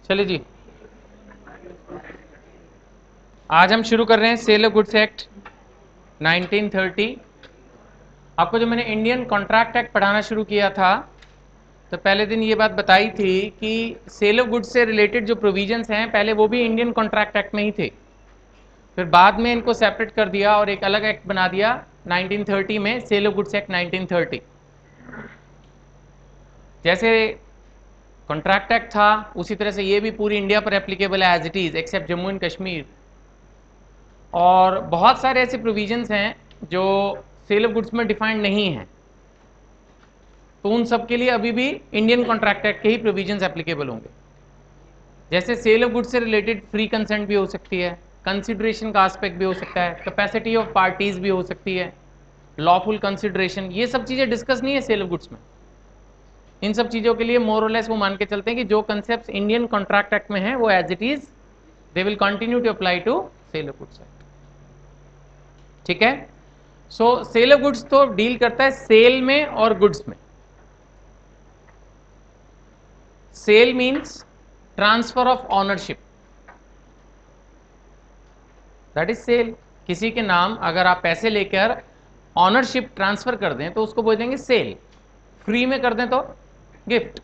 चलिए जी, आज हम शुरू कर रहे हैं सेल ऑफ गुड्स एक्ट 1930। आपको जो मैंने इंडियन कॉन्ट्रैक्ट एक्ट पढ़ाना शुरू किया था, तो पहले दिन ये बात बताई थी कि सेल ऑफ गुड्स से रिलेटेड जो प्रोविजंस हैं पहले वो भी इंडियन कॉन्ट्रैक्ट एक्ट में ही थे, फिर बाद में इनको सेपरेट कर दिया और एक अलग एक्ट बना दिया 1930 में, सेल ऑफ गुड्स एक्ट 1930। जैसे कॉन्ट्रैक्ट एक्ट था उसी तरह से ये भी पूरी इंडिया पर एप्लीकेबल है as it is, except Jammu and Kashmir. और बहुत सारे ऐसे प्रोविजंस हैं जो सेल ऑफ गुड्स में डिफाइंड नहीं है, तो उन सब के लिए अभी भी इंडियन कॉन्ट्रैक्ट एक्ट के ही प्रोविजंस एप्लीकेबल होंगे। जैसे सेल ऑफ गुड्स से रिलेटेड फ्री कंसेंट भी हो सकती है, कंसिडरेशन का एस्पेक्ट भी हो सकता है, कैपेसिटी ऑफ पार्टीज भी हो सकती है, लॉफुल कंसिडरेशन, ये सब चीज़ें डिस्कस नहीं है सेल ऑफ गुड्स में। इन सब चीज़ों के लिए मोर और लेस वो मान के चलते हैं कि जो कंसेप्ट इंडियन कॉन्ट्रैक्ट एक्ट में है वो as it is they will continue to apply to sale of goods act. ठीक है, सो सेल ऑफ गुड्स तो डील करता है सेल में और गुड्स में। Sale means transfer of ownership, that is sale. किसी के नाम अगर आप पैसे लेकर ऑनरशिप ट्रांसफर कर दें तो उसको बोल देंगे सेल। फ्री में कर दें तो गिफ्ट,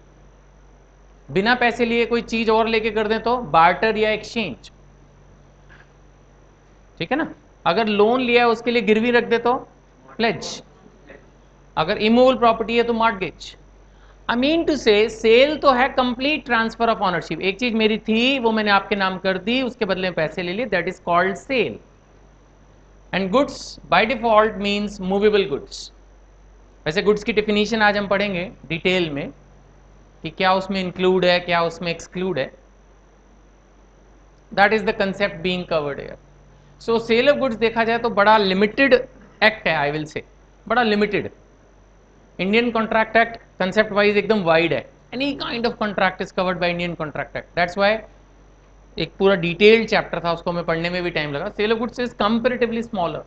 बिना पैसे लिए कोई चीज और लेके कर दें तो बार्टर या एक्सचेंज। ठीक है ना, अगर लोन लिया है उसके लिए गिरवी रख दे तो प्लेज, अगर इमूवेबल प्रॉपर्टी है तो मॉर्टगेज। आई मीन टू से सेल तो है कंप्लीट ट्रांसफर ऑफ ऑनरशिप, एक चीज मेरी थी वो मैंने आपके नाम कर दी, उसके बदले में पैसे ले लिए, that is called sale. And goods by default means movable goods. वैसे गुड्स की डेफिनेशन आज हम पढ़ेंगे डिटेल में कि क्या उसमें इंक्लूड है, क्या उसमें एक्सक्लूड है। That is the concept being covered here. So sale of goods देखा जाए तो बड़ा लिमिटेड एक्ट है, आई विल से बड़ा limited. Indian contract act concept wise एकदम वाइड है, any kind of contract is covered by Indian contract act. That's why एक पूरा डिटेल्ड चैप्टर था, उसको हमें पढ़ने में भी टाइम लगा। Sale of goods is comparatively smaller,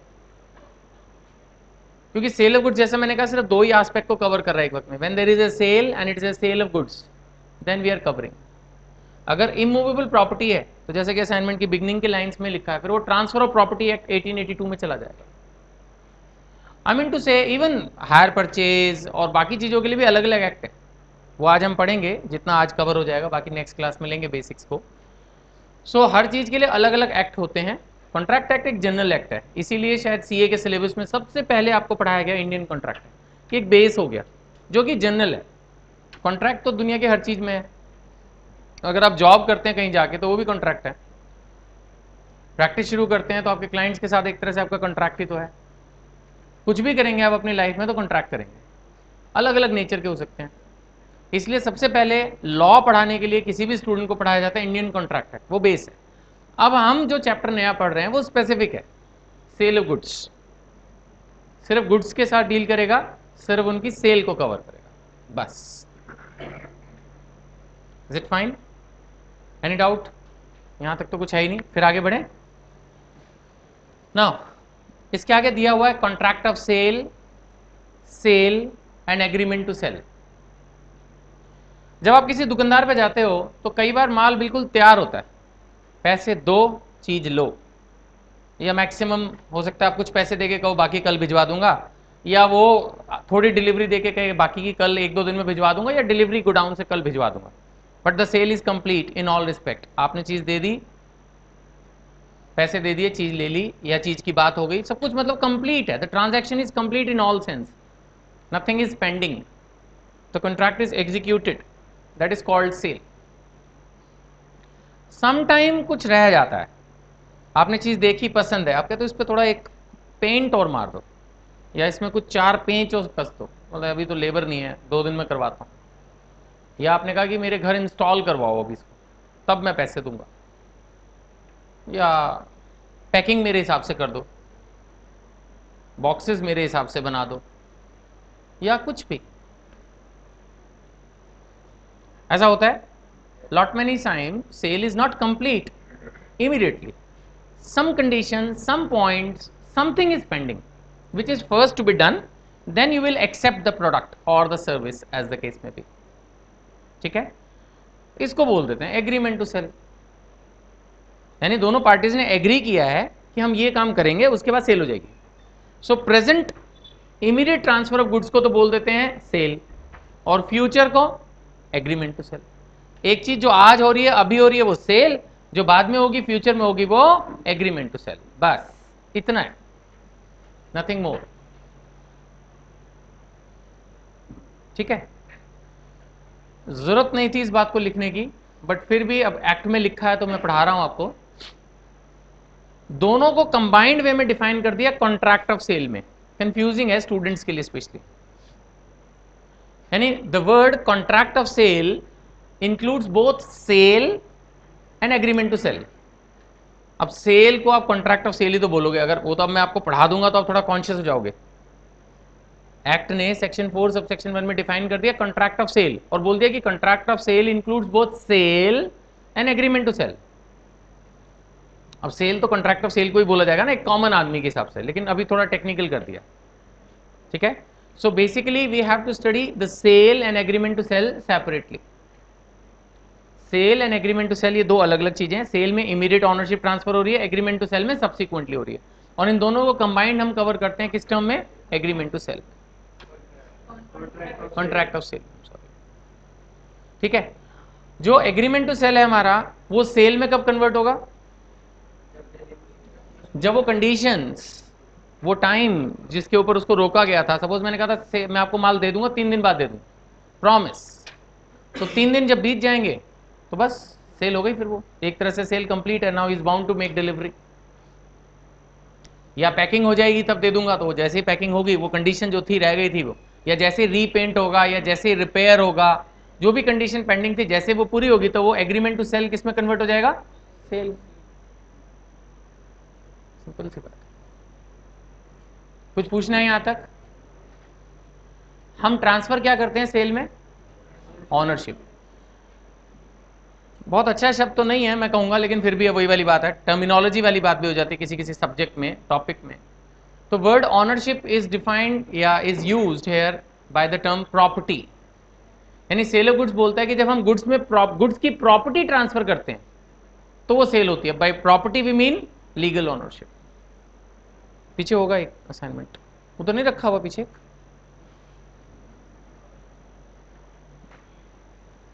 क्योंकि सेल ऑफ गुड्स जैसा मैंने कहा सिर्फ दो ही एस्पेक्ट को कवर कर रहा है एक वक्त में। When there is a sale and it is a sale of goods, then we are covering. अगर इमूवेबल प्रॉपर्टी है तो जैसे कि असाइनमेंट की बिगनिंग के लाइंस में लिखा है, फिर वो ट्रांसफर ऑफ प्रॉपर्टी एक्ट 1882 में चला जाएगा। आई मीन टू से इवन हायर परचेज और बाकी चीज़ों के लिए भी अलग अलग एक्ट है, वो आज हम पढ़ेंगे, जितना आज कवर हो जाएगा, बाकी नेक्स्ट क्लास में लेंगे बेसिक्स को। सो हर चीज़ के लिए अलग अलग एक्ट होते हैं। कॉन्ट्रैक्ट एक्ट एक जनरल एक्ट है, इसीलिए शायद सीए के सिलेबस में सबसे पहले आपको पढ़ाया गया इंडियन कॉन्ट्रैक्ट एक्ट, कि एक बेस हो गया जो कि जनरल है। कॉन्ट्रैक्ट तो दुनिया के हर चीज़ में है, अगर आप जॉब करते हैं कहीं जाके तो वो भी कॉन्ट्रैक्ट है। प्रैक्टिस शुरू करते हैं तो आपके क्लाइंट्स के साथ एक तरह से आपका कॉन्ट्रैक्ट ही तो है। कुछ भी करेंगे आप अपनी लाइफ में तो कॉन्ट्रैक्ट करेंगे, अलग अलग नेचर के हो सकते हैं। इसलिए सबसे पहले लॉ पढ़ाने के लिए किसी भी स्टूडेंट को पढ़ाया जाता है इंडियन कॉन्ट्रैक्ट एक्ट, वो बेस है। अब हम जो चैप्टर नया पढ़ रहे हैं वो स्पेसिफिक है, सेल ऑफ गुड्स। सिर्फ गुड्स के साथ डील करेगा, सिर्फ उनकी सेल को कवर करेगा, बस। Is it fine? Any doubt? यहां तक तो कुछ है ही नहीं, फिर आगे बढ़े। नाउ इसके आगे दिया हुआ है contract of sale, sale and agreement to sale. जब आप किसी दुकानदार पे जाते हो तो कई बार माल बिल्कुल तैयार होता है, पैसे दो चीज लो, या मैक्सिमम हो सकता है आप कुछ पैसे देके कहो बाकी कल भिजवा दूंगा, या वो थोड़ी डिलीवरी देके कहे बाकी की कल एक दो दिन में भिजवा दूंगा, या डिलीवरी गोडाउन से कल भिजवा दूंगा। But the sale is complete in all respect. आपने चीज दे दी, पैसे दे दिए, चीज ले ली, या चीज की बात हो गई, सब कुछ मतलब कंप्लीट है। The transaction is complete in all sense, nothing is pending, the contract is executed, that is called sale. Some time कुछ रह जाता है, आपने चीज देखी, पसंद है, आप कहते हो इस पर थोड़ा एक पेंट और मार दो, या इसमें कुछ चार पेंच और कस दो, मतलब अभी तो लेबर नहीं है, 2 दिन में करवाता हूँ। या आपने कहा कि मेरे घर इंस्टॉल करवाओ अभी इसको, तब मैं पैसे दूंगा, या पैकिंग मेरे हिसाब से कर दो, बॉक्सेस मेरे हिसाब से बना दो, या कुछ भी ऐसा होता है। Lot many time sale is not complete immediately. Some conditions, some points, something is pending, which is first to be done, then you will accept the product or the service as the case may be. ठीक है, इसको बोल देते हैं agreement to cell, यानी दोनों parties ने agree किया है कि हम ये काम करेंगे, उसके बाद सेल हो जाएगी। सो present immediate transfer of goods को तो बोल देते हैं सेल, और फ्यूचर को एग्रीमेंट टू सेल। एक चीज जो आज हो रही है, अभी हो रही है, वो सेल, जो बाद में होगी, फ्यूचर में होगी, वो एग्रीमेंट टू सेल। बस इतना है, नथिंग मोर। ठीक है, जरूरत नहीं थी इस बात को लिखने की, बट फिर भी अब एक्ट में लिखा है तो मैं पढ़ा रहा हूं आपको। दोनों को कंबाइंड वे में डिफाइन कर दिया कॉन्ट्रैक्ट ऑफ सेल में। कंफ्यूजिंग है स्टूडेंट्स के लिए स्पेशली, यानी the word contract of sale includes both sale and agreement to sale. अब सेल को आप कॉन्ट्रैक्ट ऑफ सेल ही तो बोलोगे, अगर वो तो अब मैं आपको पढ़ा दूंगा तो आप थोड़ा कॉन्शियस हो जाओगे। एक्ट ने सेक्शन 4 सब सेक्शन 1 में डिफाइन कर दिया कॉन्ट्रैक्ट ऑफ सेल, और बोल दिया कि contract of sale includes both sale and agreement to sale. अब सेल तो कॉन्ट्रैक्ट ऑफ सेल को ही बोला जाएगा ना एक कॉमन आदमी के हिसाब से, लेकिन अभी थोड़ा टेक्निकल कर दिया। ठीक है, so basically we have to study the sale and agreement to sale separately. Sale and agreement to sale ये दो अलग अलग चीजें हैं। सेल में इमीडिएट ऑनरशिप ट्रांसफर हो रही है, एग्रीमेंट टू सेल में सब्सिक्वेंटली हो रही है, और इन दोनों को कंबाइंड हम कवर करते हैं किस टर्म में? Agreement to sale, contract of sale. Sorry, ठीक है। जो एग्रीमेंट टू सेल है हमारा, वो सेल में कब कन्वर्ट होगा? जब वो कंडीशंस, वो टाइम जिसके ऊपर उसको रोका गया था, सपोज मैंने कहा था मैं आपको माल दे दूंगा 3 दिन बाद दे दूंगा, प्रॉमिस, तो 3 दिन जब बीत जाएंगे तो बस सेल हो गई। फिर वो एक तरह से सेल कंप्लीट है, now is bound to make delivery. या पैकिंग हो जाएगी तब दे दूंगा, तो वो जैसे ही पैकिंग होगी, वो कंडीशन जो थी रह गई थी वो, या जैसे रीपेंट होगा या जैसे रिपेयर होगा, जो भी कंडीशन पेंडिंग थी जैसे वो पूरी होगी, तो वो एग्रीमेंट टू सेल किस में कन्वर्ट हो जाएगा? सेल। सिंपल सी बात। कुछ पूछना है यहां तक? हम ट्रांसफर क्या करते हैं सेल में? ऑनरशिप। बहुत अच्छा शब्द तो नहीं है मैं कहूंगा, लेकिन फिर भी वही वाली बात है, टर्मिनोलॉजी वाली बात भी हो जाती है किसी किसी सब्जेक्ट में, टॉपिक में। तो वर्ड ऑनरशिप इज डिफाइंड या is used here by the term property, यानी सेल ऑफ गुड्स बोलता है कि जब हम गुड्स में गुड्स की प्रॉपर्टी ट्रांसफर करते हैं तो वो सेल होती है। By property we mean legal ownership. पीछे होगा एक असाइनमेंट, वो तो नहीं रखा हुआ पीछे?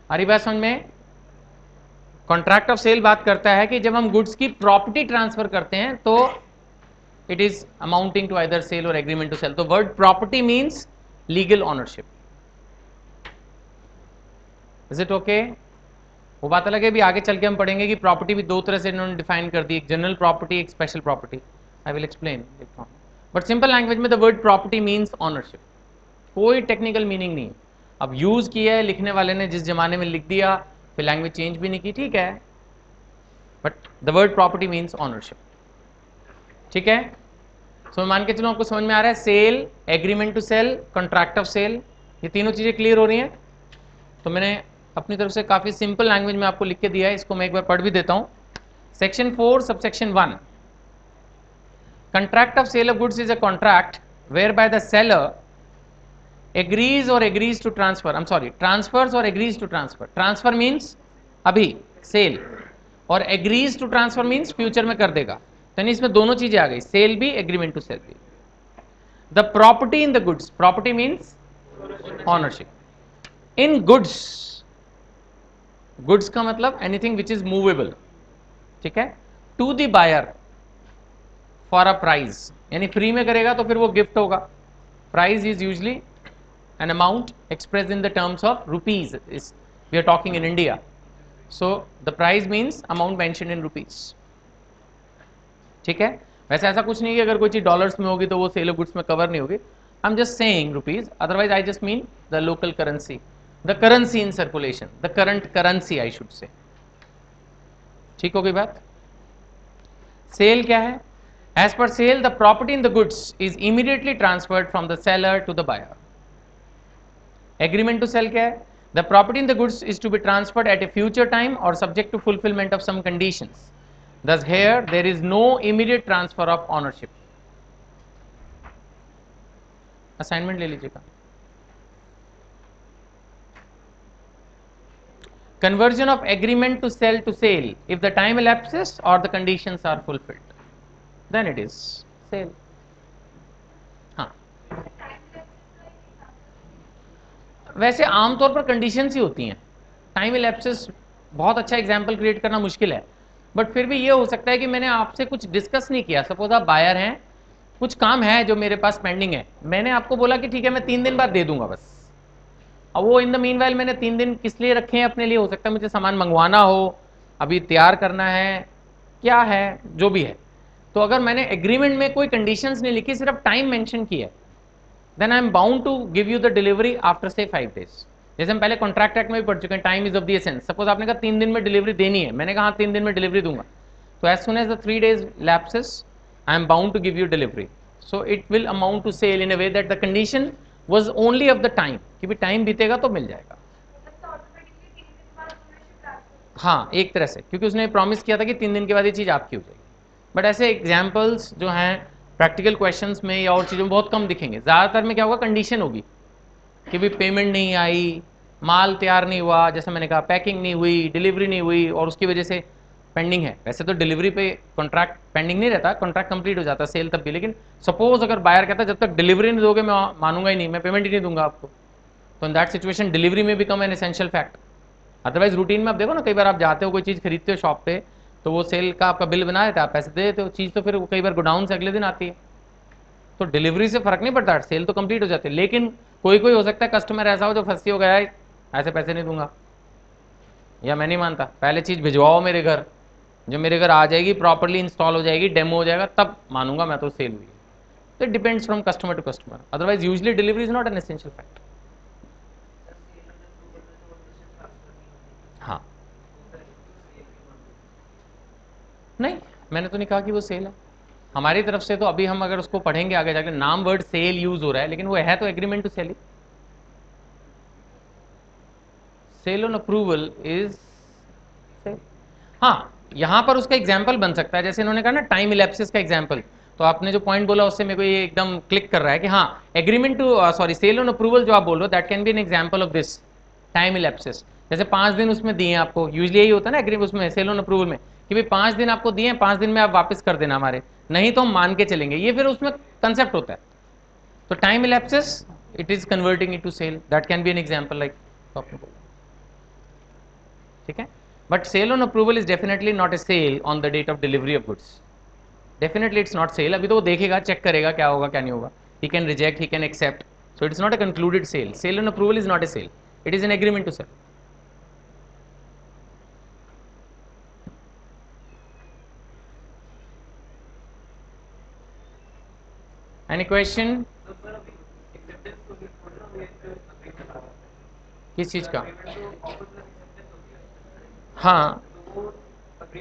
आ रही बात समझ में? कॉन्ट्रैक्ट ऑफ सेल बात करता है कि जब हम गुड्स की प्रॉपर्टी ट्रांसफर करते हैं तो it is amounting to either sale और एग्रीमेंट टू सेल। तो word property means legal ownership. Is it okay? वो बात अलग है, भी आगे चल के हम पढ़ेंगे कि प्रॉपर्टी भी दो तरह से इन्होंने डिफाइन कर दी, एक जनरल प्रॉपर्टी, एक special property. I will explain, but simple language में the word property means ownership. कोई टेक्निकल मीनिंग नहीं। अब यूज किया है लिखने वाले ने, जिस जमाने में लिख दिया, फिर लैंग्वेज चेंज भी नहीं की, ठीक है, but the word property means ownership. ठीक है, सो मान के चलो आपको समझ में आ रहा है, sale, agreement to sale, contract of sale, ये तीनों चीजें क्लियर हो रही हैं। तो मैंने अपनी तरफ से काफी सिंपल लैंग्वेज में आपको लिख के दिया है, इसको मैं एक बार पढ़ भी देता हूं। Section 4 subsection 1, contract of sale of goods is a contract whereby the seller agrees or agrees to transfer, I'm sorry, transfers or agrees to transfer. Transfer means अभी सेल, और agrees to transfer means future में कर देगा। तो इसमें दोनों चीजें आ गई, सेल भी, एग्रीमेंट टू सेल भी। The property in the goods, property means ownership in goods. Goods का मतलब एनीथिंग विच इज मूवेबल, ठीक है, to the buyer for a price, यानी फ्री में करेगा तो फिर वो गिफ्ट होगा। Price is usually an amount expressed in the terms of rupees, is we are talking in India, so the price means amount mentioned in rupees। ठीक है, वैसे ऐसा कुछ नहीं है अगर कोई चीज डॉलर्स में होगी तो वो सेल ऑफ गुड्स में कवर नहीं होगी। I am just saying rupees, otherwise I just mean the local currency, the currency in circulation, the current currency I should say. ठीक हो गई बात? सेल क्या है? As per sale the property in the goods is immediately transferred from the seller to the buyer. Agreement to sell क्या है? The property in the goods is to be transferred at a future time और subject to fulfillment of some conditions. Thus here there is no immediate transfer of ownership. Assignment ले लीजिएगा। conversion of agreement to sell to sale if the time elapses or the conditions are fulfilled, then it is sale. हाँ, वैसे आमतौर पर conditions ही होती हैं, time इलेप्सिस बहुत अच्छा एग्जाम्पल क्रिएट करना मुश्किल है, बट फिर भी ये हो सकता है कि मैंने आपसे कुछ डिस्कस नहीं किया, सपोज आप बायर हैं, कुछ काम है जो मेरे पास पेंडिंग है, मैंने आपको बोला कि ठीक है मैं 3 दिन बाद दे दूंगा बस, अब वो इन द मीन वाइल मैंने 3 दिन किस लिए रखे हैं अपने लिए, हो सकता है मुझे सामान मंगवाना हो, अभी तैयार करना है, क्या है जो भी है, तो अगर मैंने एग्रीमेंट में कोई कंडीशंस नहीं लिखी, सिर्फ टाइम मेंशन किया, then I am bound to give you the delivery after से 5 डेज। जैसे हम पहले कॉन्ट्रैक्ट एक्ट में भी पढ़ चुके हैं, time is of the essence. Suppose आपने कहा 3 दिन में डिलीवरी देनी है, मैंने कहा 3 दिन में डिलीवरी दूंगा, तो as soon as the 3 days lapses I am bound to give you delivery, so it will amount to sale in a way that the condition was only of the time, कि भी time बीतेगा तो मिल जाएगा। हाँ, एक तरह से, क्योंकि उसने प्रॉमिस किया था कि 3 दिन के बाद ये चीज़ आपकी हो जाएगी। बट ऐसे एग्जाम्पल्स जो हैं प्रैक्टिकल क्वेश्चंस में या और चीज़ों में बहुत कम दिखेंगे, ज़्यादातर में क्या होगा, कंडीशन होगी कि भी पेमेंट नहीं आई, माल तैयार नहीं हुआ, जैसे मैंने कहा पैकिंग नहीं हुई, डिलीवरी नहीं हुई और उसकी वजह से पेंडिंग है। वैसे तो डिलीवरी पे कॉन्ट्रैक्ट पेंडिंग नहीं रहता, कॉन्ट्रैक्ट कंप्लीट हो जाता है सेल तब भी, लेकिन सपोज अगर बायर कहता है जब तक डिलीवरी नहीं दोगे मैं मानूंगा ही नहीं, मैं पेमेंट ही नहीं दूंगा आपको, तो इन दैट सिचुएशन डिलीवरी में become an essential fact. Otherwise routine में आप देखो ना, कई बार आप जाते हो कोई चीज़ खरीदते हो शॉप पे, तो वो सेल का आपका बिल बना देता है, आप पैसे दे देते हो, चीज़ तो फिर कई बार गोडाउन से अगले दिन आती है, तो डिलीवरी से फर्क नहीं पड़ता, सेल तो कंप्लीट हो जाती है। लेकिन कोई कोई हो सकता है कस्टमर ऐसा हो जो फंसी हो गया है, ऐसे पैसे नहीं दूंगा, या मैं नहीं मानता, पहले चीज़ भिजवाओ मेरे घर, जो मेरे घर आ जाएगी प्रॉपरली इंस्टॉल हो जाएगी, डेमो हो जाएगा, तब मानूंगा मैं तो सेल हुई है। तो it depends from customer to customer, otherwise usually delivery is not an essential fact. हाँ, नहीं, मैंने तो नहीं कहा कि वो सेल है, हमारी तरफ से तो अभी हम अगर उसको पढ़ेंगे आगे जाकर, नाम वर्ड सेल यूज हो रहा है, लेकिन वो है तो एग्रीमेंट टू सेल ही। Sale on approval is sale. हाँ, यहां पर उसका एग्जाम्पल बन सकता है, जैसे इन्होंने कहा ना टाइम इलेप्सिस का एग्जाम्पल, तो आपने जो पॉइंट बोला उससे मेरे को ये एकदम क्लिक कर रहा है कि हाँ, agreement to sorry sale on approval जो आप बोल रहे हो, that can be an example of this time elapses. जैसे 5 दिन उसमें दिए आपको, यूजली यही होता है ना एग्रीमेंट उसमें सेल ऑन अप्रूवल में, कि भाई 5 दिन आपको दिए, 5 दिन में आप वापस कर देना हमारे, नहीं तो हम मान के चलेंगे, ये फिर उसमें कंसेप्ट होता है। तो time elapses it is converting into sale, that can be an example like आपने बोला, ठीक है। But sale on approval is definitely not a sale on the date of delivery of goods, definitely it's not sale. अभी तो वो देखेगा, check करेगा क्या होगा क्या नहीं होगा, he can reject, he can accept, so it's not a concluded sale. Sale on approval is not a sale, it is an agreement to sale. Any question? किस चीज का? हाँ,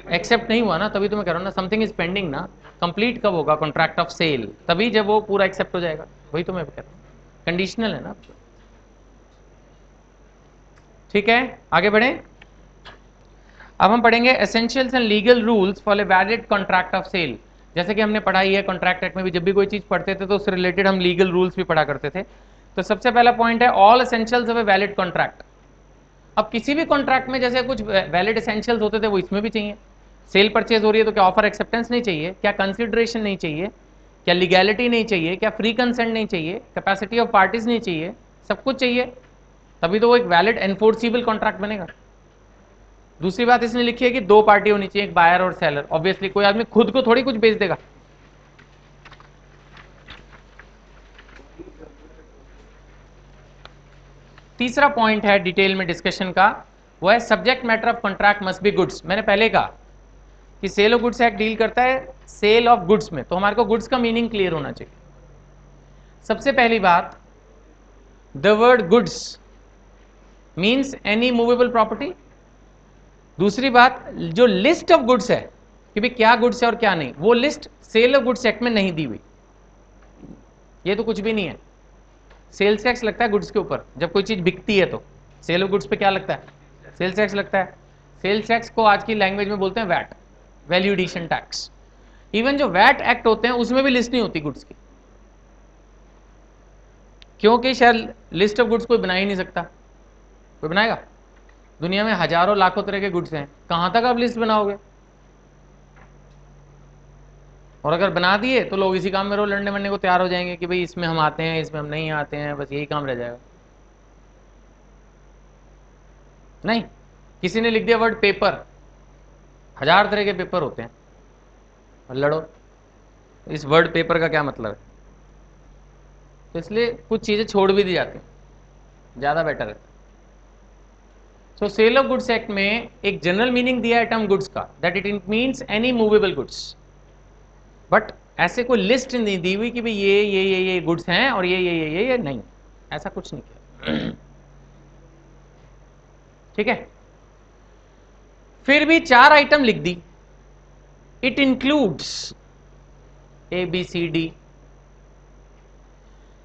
एक्सेप्ट नहीं हुआ ना, तभी तो मैं कह रहा हूँ ना, समथिंग इज पेंडिंग ना, कंप्लीट कब होगा कॉन्ट्रैक्ट ऑफ सेल, तभी जब वो पूरा एक्सेप्ट हो जाएगा, वही तो मैं कह रहा हूँ, कंडीशनल है ना। ठीक है, आगे बढ़े। अब हम पढ़ेंगे essentials and legal rules for a valid contract of sale. जैसे कि हमने पढ़ाई है कॉन्ट्रैक्ट एक्ट में भी, जब भी कोई चीज पढ़ते थे तो उससे रिलेटेड हम लीगल रूल्स भी पढ़ा करते थे। तो सबसे पहला पॉइंट है all essentials of a valid contract. अब किसी भी कॉन्ट्रैक्ट में जैसे कुछ वैलिड एसेंशियल्स होते थे वो इसमें भी चाहिए। सेल परचेज हो रही है तो क्या ऑफर एक्सेप्टेंस नहीं चाहिए, क्या कंसिडरेशन नहीं चाहिए, क्या लीगैलिटी नहीं चाहिए, क्या फ्री कंसेंट नहीं चाहिए, कैपेसिटी ऑफ पार्टीज नहीं चाहिए, सब कुछ चाहिए, तभी तो वो एक वैलिड एनफोर्सिबल कॉन्ट्रैक्ट बनेगा। दूसरी बात इसने लिखी है कि 2 पार्टी होनी चाहिए, एक बायर और सेलर। ऑब्वियसली कोई आदमी खुद को थोड़ी कुछ बेच देगा। तीसरा पॉइंट है डिटेल में डिस्कशन का, वो है subject matter of contract must be goods. मैंने पहले कहा कि sale of goods act deal करता है सेल ऑफ गुड्स में, तो हमारे को गुड्स का मीनिंग क्लियर होना चाहिए। सबसे पहली बात, the word goods means any movable property. दूसरी बात, जो लिस्ट ऑफ गुड्स है कि भाई क्या गुड्स है और क्या नहीं, वो list sale of goods act में नहीं दी हुई। ये तो कुछ भी नहीं है। सेल्स टैक्स लगता है गुड्स के ऊपर, जब कोई चीज बिकती है तो सेल ऑफ गुड्स पे क्या लगता है, सेल्स टैक्स लगता है। सेल्स टैक्स को आज की लैंग्वेज में बोलते हैं VAT, value addition tax. Even जो वैट एक्ट होते हैं उसमें भी लिस्ट नहीं होती गुड्स की, क्योंकि शायद लिस्ट ऑफ गुड्स कोई बना ही नहीं सकता। कोई बनाएगा? दुनिया में हजारों लाखों तरह के गुड्स हैं, कहां तक आप लिस्ट बनाओगे? और अगर बना दिए तो लोग इसी काम में रोज लड़ने वड़ने को तैयार हो जाएंगे कि भाई इसमें हम आते हैं, इसमें हम नहीं आते हैं, बस यही काम रह जाएगा। नहीं, किसी ने लिख दिया वर्ड पेपर, 1000 तरह के पेपर होते हैं, और लड़ो इस वर्ड पेपर का क्या मतलब है? तो इसलिए कुछ चीजें छोड़ भी दी जाती हैं, ज्यादा बेटर है। So sale of goods act में एक जनरल मीनिंग दिया है टर्म गुड्स का, that it means any movable goods, but ऐसे कोई लिस्ट नहीं दी हुई कि भाई ये गुड्स हैं और ये नहीं, ऐसा कुछ नहीं किया। ठीक है, फिर भी 4 आइटम लिख दी, इट इंक्लूड्स ABCD।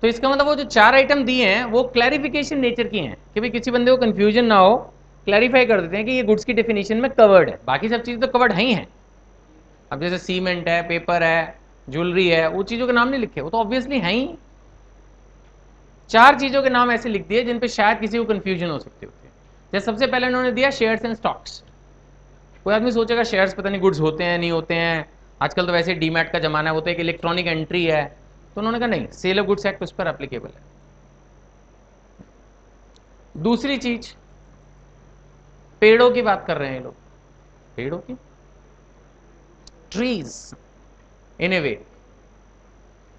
तो इसका मतलब वो जो 4 आइटम दिए हैं वो क्लैरिफिकेशन नेचर की हैं कि भाई किसी बंदे को कंफ्यूजन ना हो, क्लैरिफाई कर देते हैं कि ये गुड्स की डेफिनेशन में कवर्ड है, बाकी सब चीजें तो कवर्ड ही हैं। अब जैसे सीमेंट है, पेपर है, ज्वेलरी है, वो चीजों के नाम नहीं लिखे, वो तो ऑब्वियसली है ही। 4 चीजों के नाम ऐसे लिख दिए जिन पे शायद किसी को कंफ्यूजन हो सकती होती है। जैसे सबसे पहले उन्होंने दिया शेयर्स एंड स्टॉक्स। कोई आदमी सोचेगा शेयर्स पता नहीं गुड्स होते हैं नहीं होते हैं, आजकल तो वैसे डीमैट का जमाना है, वो तो एक इलेक्ट्रॉनिक एंट्री है। तो उन्होंने कहा नहीं, सेल ऑफ गुड्स एक्ट उस पर एप्लीकेबल है। दूसरी चीज, पेड़ों की बात कर रहे हैं लोग, पेड़ों की, ट्रीज इन ए वे,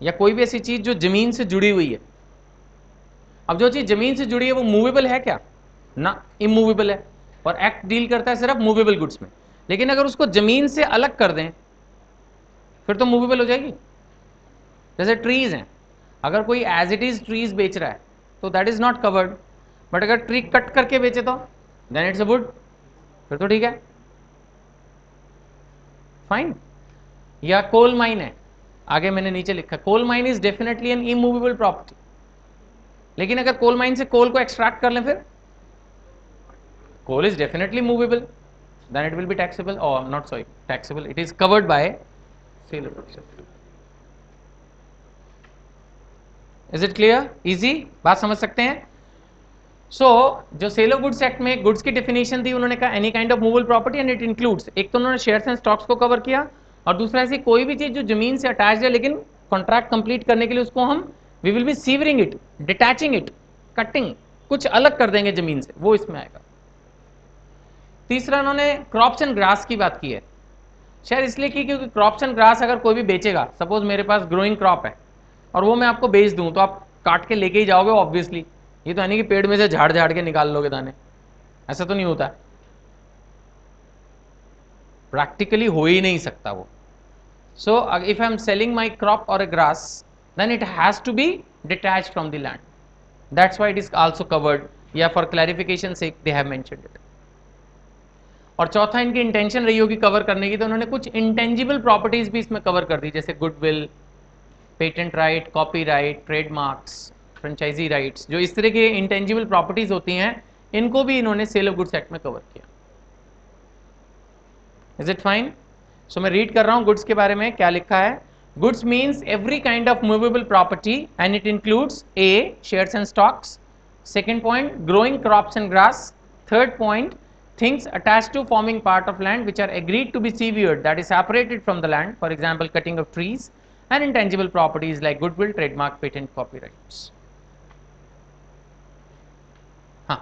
या कोई भी ऐसी चीज जो जमीन से जुड़ी हुई है। अब जो चीज जमीन से जुड़ी है वो मूवेबल है क्या? ना, इमूवेबल है। और एक्ट डील करता है सिर्फ मूवेबल गुड्स में, लेकिन अगर उसको जमीन से अलग कर दें फिर तो मूवेबल हो जाएगी। जैसे ट्रीज हैं, अगर कोई एज इट इज ट्रीज बेच रहा है तो that is not covered, but अगर ट्री कट करके बेचे तो देन इट्स अ वुड, फिर तो ठीक है, फाइन। या कोल माइन है, आगे मैंने नीचे लिखा coal mine is definitely an immovable property, लेकिन अगर कोल माइन से कोल को एक्सट्रैक्ट कर लें फिर coal is definitely movable, then it will be taxable, और not sorry taxable, it is covered by sale of goods. Is it clear? Easy बात समझ सकते हैं? सो जो सेल ऑफ गुड्स एक्ट में गुड्स की डेफिनेशन दी, उन्होंने कहा any kind of movable property and it includes, एक तो उन्होंने शेयर्स एंड स्टॉक्स को कवर किया, और दूसरा ऐसी कोई भी चीज जो जमीन से अटैच है लेकिन कॉन्ट्रैक्ट कंप्लीट करने के लिए उसको हम we will be severing it, detaching it, cutting, कुछ अलग कर देंगे जमीन से, वो इसमें आएगा। तीसरा उन्होंने क्रॉप्स एंड ग्रास की बात की है, शायद इसलिए की क्योंकि क्रॉप्स एंड ग्रास अगर कोई भी बेचेगा, सपोज मेरे पास ग्रोइंग क्रॉप है और वो मैं आपको बेच दूं, तो आप काट के लेके ही जाओगे ऑब्वियसली, ये तो है नहीं कि पेड़ में से झाड़ झाड़ के निकाल लोगे दाने, ऐसा तो नहीं होता, प्रैक्टिकली हो ही नहीं सकता वो। So if I am selling my crop और a grass, then it has to be detached from the land, that's why it is also covered, या फॉर क्लैरिफिकेशन से दे हैव मेंशन्ड इट। और चौथा इनकी इंटेंशन रही होगी cover करने की, तो उन्होंने कुछ इंटेंजिबल प्रॉपर्टीज भी इसमें कवर कर दी, जैसे goodwill, patent right, copyright, trademarks, franchisee rights, जो इस तरह के इंटेंजिबल प्रॉपर्टीज होती हैं, इनको भी इन्होंने सेल ऑफ गुड्स एक्ट में कवर किया। Is it fine? सो मैं रीड कर रहा हूं गुड्स के बारे में क्या लिखा है। Goods means every kind of movable property and it includes A shares and stocks, second point growing crops and grass, third point things attached to forming part of land which are agreed to be severed, that is separated from the land, for example cutting of trees, and intangible properties like goodwill, trademark, patent, copyrights. हाँ,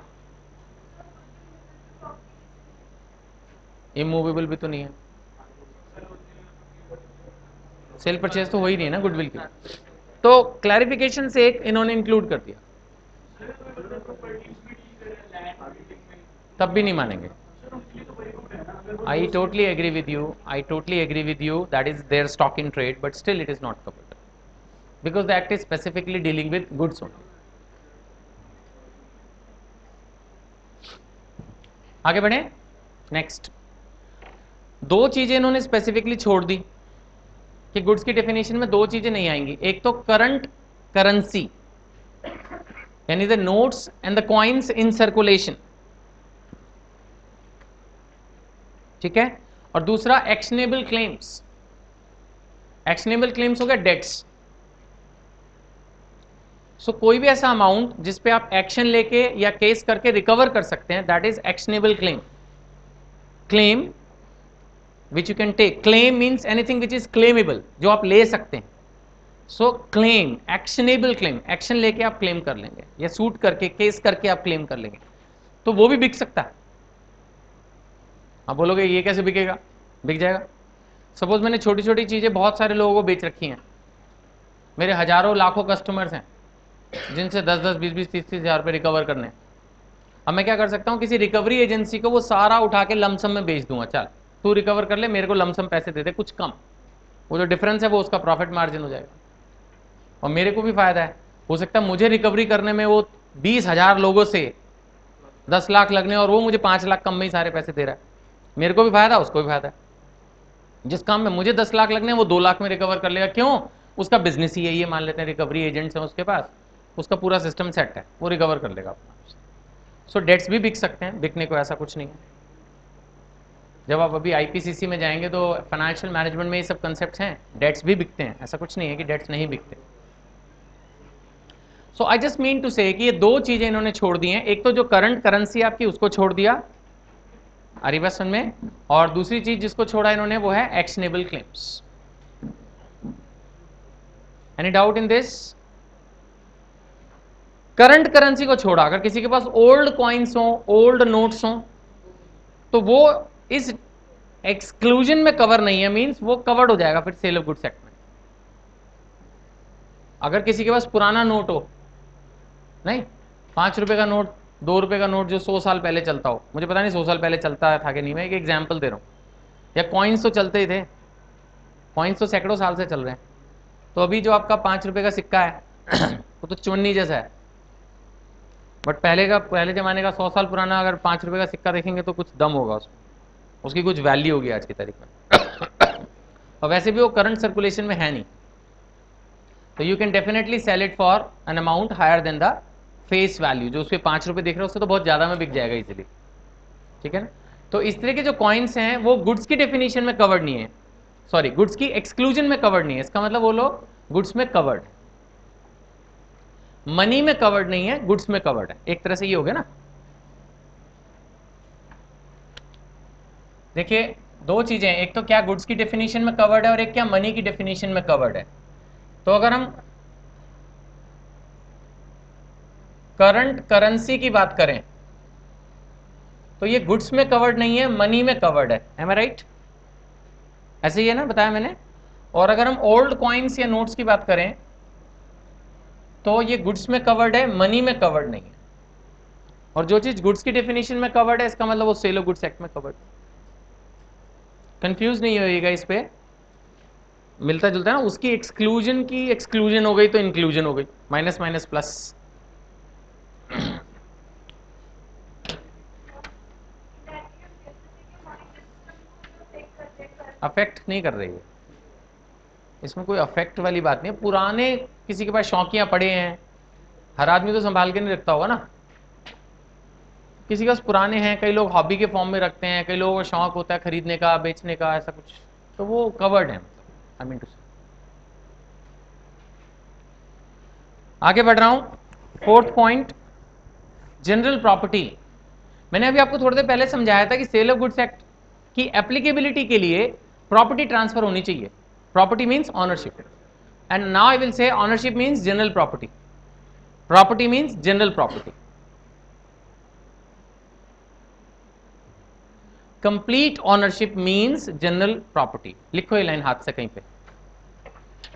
immovable भी तो नहीं है, cell purchase तो हो ही नहीं है ना गुडविल की, तो क्लैरिफिकेशन से एक इन्होंने इंक्लूड कर दिया, तब भी नहीं मानेंगे। I totally agree with you. I totally agree with you. That is their stock in trade, but still it is not covered because the act is specifically dealing with goods only. आगे बढ़े, next दो चीजें इन्होंने specifically छोड़ दी कि goods की definition में दो चीजें नहीं आएंगी, एक तो करंट करेंसी यानी the notes and the coins in circulation, ठीक है, और दूसरा एक्शनेबल क्लेम्स। एक्शनेबल क्लेम्स हो गया डेट्स। सो कोई भी ऐसा अमाउंट जिस पे आप एक्शन लेके या केस करके रिकवर कर सकते हैं, that is actionable claim. Claim which you can take. Claim means anything which is claimable, जो आप ले सकते हैं. So claim, actionable claim, action लेके आप क्लेम कर लेंगे या सूट करके केस करके आप क्लेम कर लेंगे, तो वो भी बिक सकता है. आप बोलोगे ये कैसे बिकेगा? बिक जाएगा. सपोज मैंने छोटी छोटी चीजें बहुत सारे लोगों को बेच रखी हैं, मेरे हजारों लाखों कस्टमर्स हैं जिनसे 10-10, 20-20, 30-30 हज़ार रुपये रिकवर करने हैं. अब मैं क्या कर सकता हूँ, किसी रिकवरी एजेंसी को वो सारा उठा के लमसम में बेच दूंगा. चल तू रिकवर कर ले, मेरे को लमसम पैसे दे दे कुछ कम, वो जो डिफरेंस है वो उसका प्रॉफिट मार्जिन हो जाएगा और मेरे को भी फायदा है. हो सकता है मुझे रिकवरी करने में वो 20,000 लोगों से 10 लाख लगने और वो मुझे 5 लाख कम में ही सारे पैसे दे रहा है. मेरे को भी फायदा, उसको भी फायदा है. जिस काम में मुझे 10 लाख लगने वो 2 लाख में रिकवर कर लेगा. क्यों? उसका बिजनेस ही यही है. मान लेते हैं रिकवरी एजेंट्स हैं उसके पास, उसका पूरा सिस्टम सेट है, वो रिकवर कर लेगा अपना. सो डेट्स भी बिक सकते हैं, बिकने को ऐसा कुछ नहीं है. जब आप अभी आईपीसीसी में जाएंगे तो फाइनेंशियल मैनेजमेंट में ये सब कंसेप्ट हैं, डेट्स भी बिकते हैं, ऐसा कुछ नहीं है कि डेट्स नहीं बिकते. सो आई जस्ट मीन टू से कि ये दो चीजें इन्होंने छोड़ दी हैं. एक तो जो करंट करेंसी आपकी उसको छोड़ दिया अरिवर्सन में, और दूसरी चीज जिसको छोड़ा इन्होंने वो है actionable claims. Any doubt in this? Current currency को छोड़ा, अगर किसी के पास ओल्ड कॉइन्स हो, ओल्ड नोट्स हो, तो वो इस एक्सक्लूजन में कवर नहीं है. मींस वो कवर्ड हो जाएगा फिर सेल ऑफ गुड्स एक्ट में. अगर किसी के पास पुराना नोट हो, नहीं 5 रुपए का नोट, 2 रुपए का नोट जो 100 साल पहले चलता हो, मुझे पता नहीं 100 साल पहले चलता था कि नहीं, मैं एक एग्जाम्पल दे रहा हूँ, या कॉइन्स तो चलते ही थे, कॉइन्स तो सैकड़ों साल से चल रहे हैं. तो अभी जो आपका 5 रुपए का सिक्का है वो तो चुन्नी जैसा है, बट पहले जमाने का 100 साल पुराना अगर 5 रुपए का सिक्का देखेंगे तो कुछ दम होगा उसमें, उसकी कुछ वैल्यू होगी आज की तारीख में. और वैसे भी वो करंट सर्कुलेशन में है नहीं, तो you can definitely sell it for an amount higher than the face value. जो उसके 5 रुपए दिख रहे हैं उससे तो बहुत ज्यादा में बिक जाएगा इजीली. ठीक है ना? तो इस तरह के जो कॉइन्स हैं वो गुड्स की डेफिनेशन में कवर्ड नहीं है, सॉरी गुड्स की एक्सक्लूजन में कवर्ड नहीं है. इसका मतलब वो लोग गुड्स में कवर्ड, मनी में कवर्ड नहीं है, गुड्स में कवर्ड है. एक तरह से ये हो गया ना. देखिए दो चीजें, एक तो क्या गुड्स की डेफिनेशन में कवर्ड है और एक क्या मनी की डेफिनेशन में कवर्ड है. तो अगर हम करंट करेंसी की बात करें तो ये गुड्स में कवर्ड नहीं है, मनी में कवर्ड है. एम आई राइट? ऐसे ही है ना, बताया मैंने. और अगर हम ओल्ड कॉइन्स या नोट्स की बात करें तो ये गुड्स में कवर्ड है, मनी में कवर्ड नहीं है. और जो चीज गुड्स की डेफिनेशन में कवर्ड है इसका मतलब वो सेल ऑफ गुड्स एक्ट में कवर्ड. कंफ्यूज नहीं होइएगा इस पे, मिलता जुलता है ना. उसकी एक्सक्लूजन की एक्सक्लूजन हो गई तो इंक्लूजन हो गई, माइनस माइनस प्लस. अफेक्ट नहीं कर रही है, इसमें कोई अफेक्ट वाली बात नहीं है. पुराने किसी के पास शौकियां पड़े हैं, हर आदमी तो संभाल के नहीं रखता होगा ना. किसी के पास पुराने हैं, कई लोग हॉबी के फॉर्म में रखते हैं, कई लोगों को शौक होता है खरीदने का, बेचने का, ऐसा कुछ, तो वो कवर्ड है. आई मीन टू से. आगे बढ़ रहा हूं. 4th point, general property. मैंने अभी आपको थोड़ी देर पहले समझाया था कि सेल ऑफ गुड्स एक्ट की एप्लीकेबिलिटी के लिए प्रॉपर्टी ट्रांसफर होनी चाहिए. Property means ownership, and now I will say ownership means general property. Property means general property. Complete ownership means general property. लिखो ये लाइन हाथ से कहीं पे.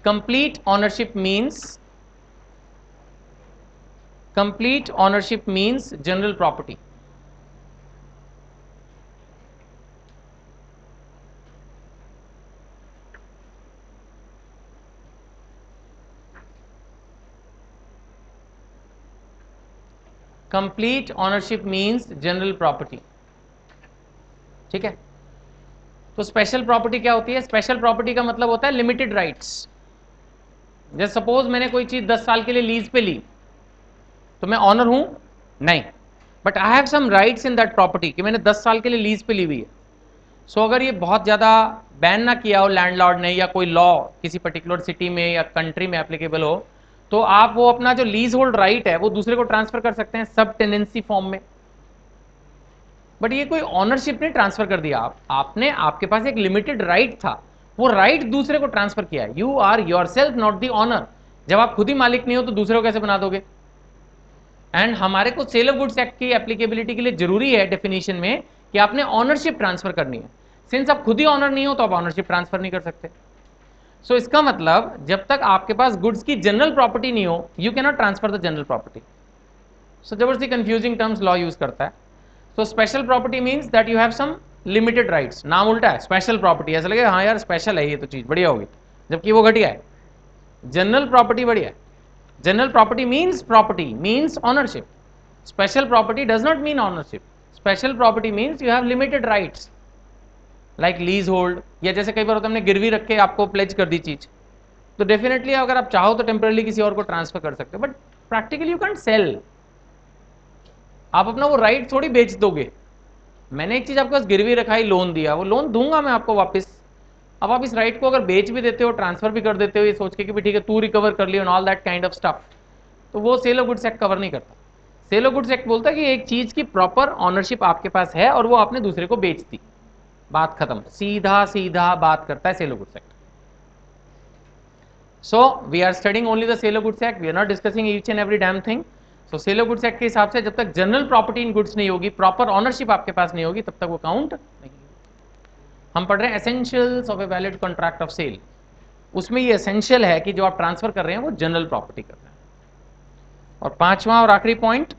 Complete ownership means general property. Complete ownership means general property. ठीक है? तो special property क्या होती है? स्पेशल प्रॉपर्टी का मतलब होता है लिमिटेड राइट्स. जैसे सपोज मैंने कोई चीज 10 साल के लिए लीज पे ली, तो मैं ऑनर हूं? नहीं, but I have some rights in that property कि मैंने 10 साल के लिए लीज पे ली हुई है. सो अगर ये बहुत ज्यादा बैन ना किया हो लैंडलॉर्ड ने, या कोई लॉ किसी पर्टिकुलर सिटी में या कंट्री में एप्लीकेबल हो, तो आप वो अपना जो लीज होल्ड राइट है वो दूसरे को ट्रांसफर कर सकते हैं सब टेनेंसी फॉर्म में, बट ये कोई ऑनरशिप नहीं ट्रांसफर कर दिया आपने, आपके पास एक लिमिटेड राइट था, वो राइट दूसरे को ट्रांसफर किया। You are yourself not the owner. जब आप खुद ही मालिक नहीं हो तो दूसरे को कैसे बना दोगे? एंड हमारे को सेल ऑफ गुड्स एक्ट की एप्लीकेबिलिटी के लिए जरूरी है डेफिनेशन में कि आपने ऑनरशिप ट्रांसफर करनी है। सिंस आप खुद ही ऑनर नहीं हो तो आप ऑनरशिप ट्रांसफर नहीं कर सकते। सो इसका मतलब जब तक आपके पास गुड्स की जनरल प्रॉपर्टी नहीं हो, you can not transfer the general property. So जबरदस्ती कंफ्यूजिंग टर्म्स लॉ यूज करता है। So special property means that you have some limited rights. नाम उल्टा है, स्पेशल प्रॉपर्टी, ऐसा लगे हाँ यार स्पेशल है ये तो चीज बढ़िया होगी, जबकि वो घटिया है। जनरल प्रॉपर्टी बढ़िया है। General property means ownership. Special property does not mean ownership. Special property means you have limited rights like lease hold, या जैसे कई बार होता है हमने गिरवी रख के आपको प्लेज कर दी चीज, तो डेफिनेटली अगर आप चाहो तो टेम्परली किसी और को ट्रांसफर कर सकते हो, but practically you can't sell. आप अपना वो राइट थोड़ी बेच दोगे। मैंने एक चीज आपके पास गिरवी रखा ही, लोन दिया, वो लोन दूंगा मैं आपको वापस। अब आप इस राइट को अगर बेच भी देते हो, ट्रांसफर भी कर देते हो ये सोच के कि भी ठीक है तू रिकवर कर लियो, all that kind of stuff, तो वो sale of goods act cover नहीं करता। सेल ऑफ गुड्स एक्ट बोलता है कि एक चीज की प्रॉपर ऑनरशिप आपके पास है और वो आपने दूसरे को बेच दी, बात खत्म। सीधा सीधा बात करता है sale of goods act. So we are studying only the sale of goods act, we are not discussing each and every damn thing. So sale of goods act के हिसाब से जब तक जनरल प्रॉपर्टी इन गुड्स नहीं होगी, proper ownership आपके पास नहीं होगी, तब तक वो काउंट नहीं। हम पढ़ रहे हैं essentials of a valid contract of sale. उसमें ये एसेंशियल है कि जो आप ट्रांसफर कर रहे हैं वो जनरल प्रॉपर्टी कर रहे हैं। और पांचवा और आखिरी point,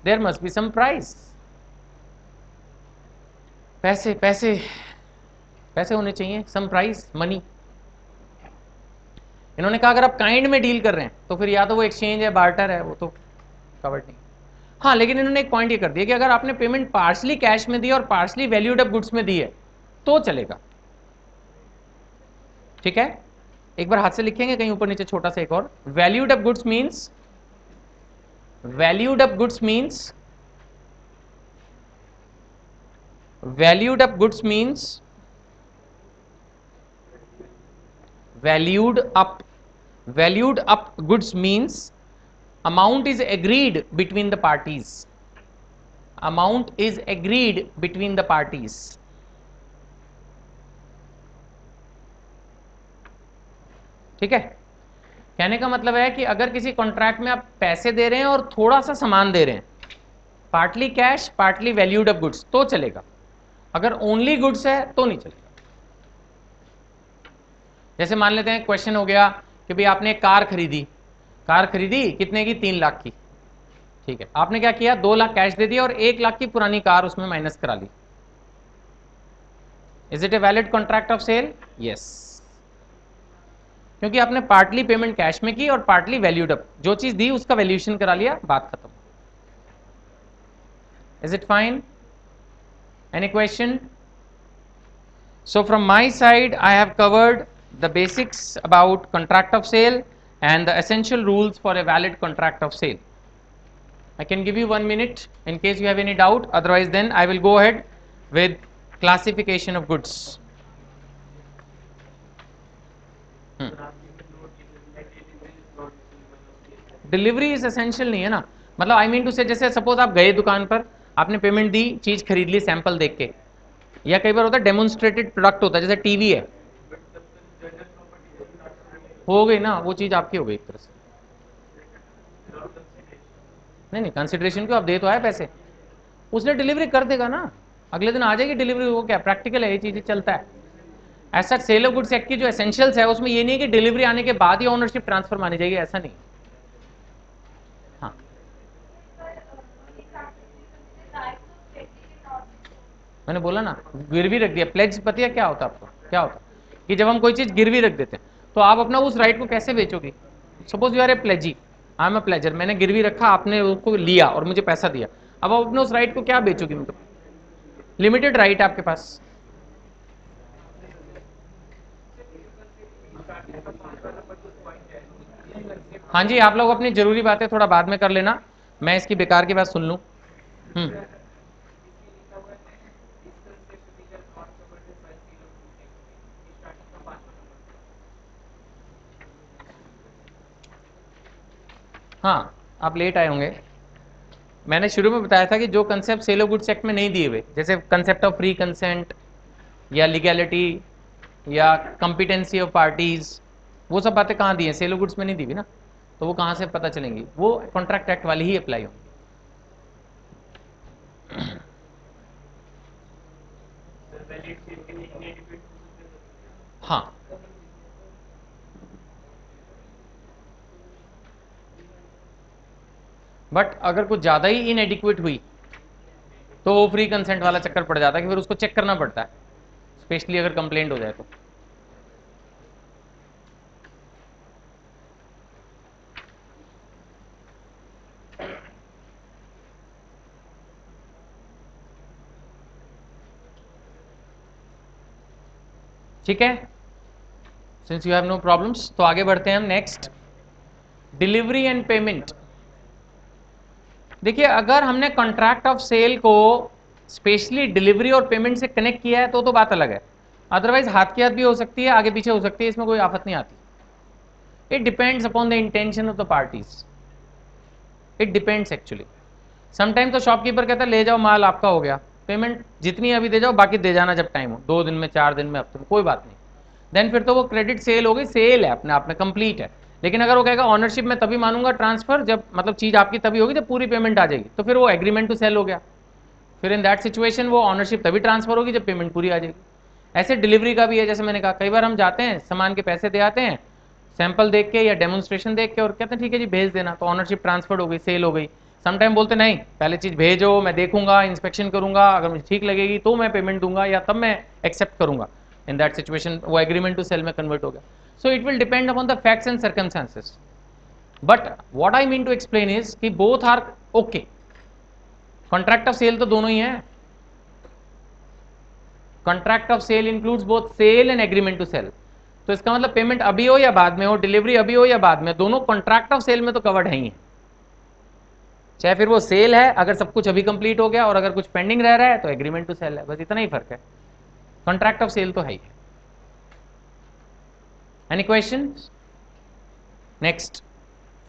there must be some price. पैसे पैसे पैसे होने चाहिए, सम प्राइस, मनी। इन्होंने कहा अगर आप काइंड में डील कर रहे हैं तो फिर या तो वो एक्सचेंज है, बार्टर है, वो तो कवर्ड नहीं। हाँ, लेकिन इन्होंने एक पॉइंट ये कर दिया कि अगर आपने पेमेंट पार्शली कैश में दी और पार्शली वैल्यूड अप गुड्स में दी है तो चलेगा। ठीक है, एक बार हाथ से लिखेंगे कहीं ऊपर नीचे छोटा सा एक और। Valued up goods means, valued up goods means, valued up goods means, valued up goods means amount is agreed between the parties, amount is agreed between the parties। ठीक है, कहने का मतलब है कि अगर किसी कॉन्ट्रैक्ट में आप पैसे दे रहे हैं और थोड़ा सा सामान दे रहे हैं, partly cash partly valued up goods, तो चलेगा। अगर ओनली गुड्स है तो नहीं चलेगा। जैसे मान लेते हैं क्वेश्चन हो गया कि भाई आपने एक कार खरीदी, कार खरीदी कितने की? 3 लाख की। ठीक है, आपने क्या किया, 2 लाख कैश दे दिया और 1 लाख की पुरानी कार उसमें माइनस करा ली। Is it a valid contract of sale? Yes, क्योंकि आपने पार्टली पेमेंट कैश में की और पार्टली वैल्यूड अप, जो चीज दी उसका वैल्यूएशन करा लिया, बात खत्म। Is it fine? Any question? So from my side I have covered the basics about contract of sale and the essential rules for a valid contract of sale. I can give you 1 minute in case you have any doubt, otherwise then I will go ahead with classification of goods. Delivery is essential नहीं है ना, मतलब आई mean to से, जैसे suppose आप गए दुकान पर, आपने पेमेंट दी, चीज खरीद ली सैंपल देख के, या कई बार होता है डेमोन्स्ट्रेटेड प्रोडक्ट होता है, जैसे टीवी है, हो गई ना वो चीज आपकी हो गई एक तरह से। नहीं नहीं, कंसिडरेशन क्यों, आप दे तो आए पैसे, उसने डिलीवरी कर देगा ना, अगले दिन आ जाएगी डिलीवरी, वो क्या प्रैक्टिकल है, ये चीजें चलता है। ऐसा सेल ऑफ गुड्स एक्ट की जो एसेंशियल्स है उसमें ये नहीं कि डिलीवरी आने के बाद ही ओनरशिप ट्रांसफर मानी जाएगी, ऐसा नहीं। हाँ, मैंने बोला ना गिरवी रख दिया, प्लेज पता है क्या होता है आपको, क्या होता है कि जब हम कोई चीज गिरवी रख देते हैं तो आप अपना उस राइट को कैसे बेचोगे? Suppose you are a pledgee, I am a pledger, मैंने गिरवी रखा, आपने उसको लिया और मुझे पैसा दिया, अब आप अपने उस राइट को क्या बेचोगे? मतलब लिमिटेड राइट है आपके पास। हाँ जी, आप लोग अपनी जरूरी बातें थोड़ा बाद में कर लेना, मैं इसकी बेकार की बात सुन लूं। हम्म, हाँ, आप लेट आए होंगे। मैंने शुरू में बताया था कि जो concept sale of goods act में नहीं दिए हुए, जैसे कंसेप्ट ऑफ फ्री कंसेंट या लीगैलिटी या कॉम्पिटेंसी ऑफ पार्टीज, वो सब बातें कहाँ दी हैं? सेल ऑफ गुड्स में नहीं दी हुई ना, तो वो कहाँ से पता चलेंगी? वो कॉन्ट्रैक्ट एक्ट वाली ही अप्लाई होंगी। हाँ, बट अगर कुछ ज़्यादा ही इनएडिक्वेट हुई तो वो फ्री कंसेंट वाला चक्कर पड़ जाता है कि फिर उसको चेक करना पड़ता है, स्पेशली अगर कंप्लेंट हो जाए तो। ठीक है, since you have no problems, तो आगे बढ़ते हैं हम नेक्स्ट, डिलीवरी एंड पेमेंट। देखिए, अगर हमने कॉन्ट्रैक्ट ऑफ सेल को स्पेशली डिलीवरी और पेमेंट से कनेक्ट किया है तो बात अलग है, अदरवाइज हाथ की हाथ भी हो सकती है, आगे पीछे हो सकती है, इसमें कोई आफत नहीं आती। It depends upon the intention of the parties, it depends actually. Sometime तो शॉपकीपर कहता है ले जाओ माल आपका हो गया, पेमेंट जितनी अभी दे जाओ, बाकी दे जाना जब टाइम हो, 2 दिन में, 4 दिन में, हफ्ते में, कोई बात नहीं। देन फिर तो वो क्रेडिट सेल हो गई, सेल है अपने आप में, कंप्लीट है। लेकिन अगर वो कहेगा ऑनरशिप में तभी मानूंगा ट्रांसफर जब, मतलब चीज आपकी तभी होगी जब पूरी पेमेंट आ जाएगी, तो फिर वो एग्रीमेंट टू सेल हो गया। फिर इन दैट सिचुएशन वो ऑनरशिप तभी ट्रांसफर होगी जब पेमेंट पूरी आ जाएगी। ऐसे डिलीवरी का भी है, जैसे मैंने कहा कई बार हम जाते हैं, सामान के पैसे दे आते हैं, सैंपल देख के या डेमोन्स्ट्रेशन देख के, और कहते हैं ठीक है जी भेज देना, तो ऑनरशिप ट्रांसफर हो गई, सेल हो गई। समटाइम बोलते नहीं, पहले चीज भेजो, मैं देखूंगा, इंस्पेक्शन करूंगा, अगर मुझे ठीक लगेगी तो मैं पेमेंट दूंगा या तब मैं एक्सेप्ट करूंगा। इन दैट सिचुएशन वो एग्रीमेंट टू सेल में कन्वर्ट हो गया। So it will depend upon the facts and circumstances, but what I mean to explain is कि both are okay. Contract of sale तो दोनों ही है, contract of sale includes both sale and agreement to cell. तो इसका मतलब payment अभी हो या बाद में हो, डिलीवरी अभी हो या बाद में, दोनों कॉन्ट्रैक्ट ऑफ सेल में तो कवर्ड है ही है। चाहे फिर वो सेल है, अगर सब कुछ अभी कंप्लीट हो गया, और अगर कुछ पेंडिंग रह रहा है तो एग्रीमेंट टू सेल है, बस इतना ही फर्क है। कॉन्ट्रैक्ट ऑफ सेल तो है ही। Any question? Next,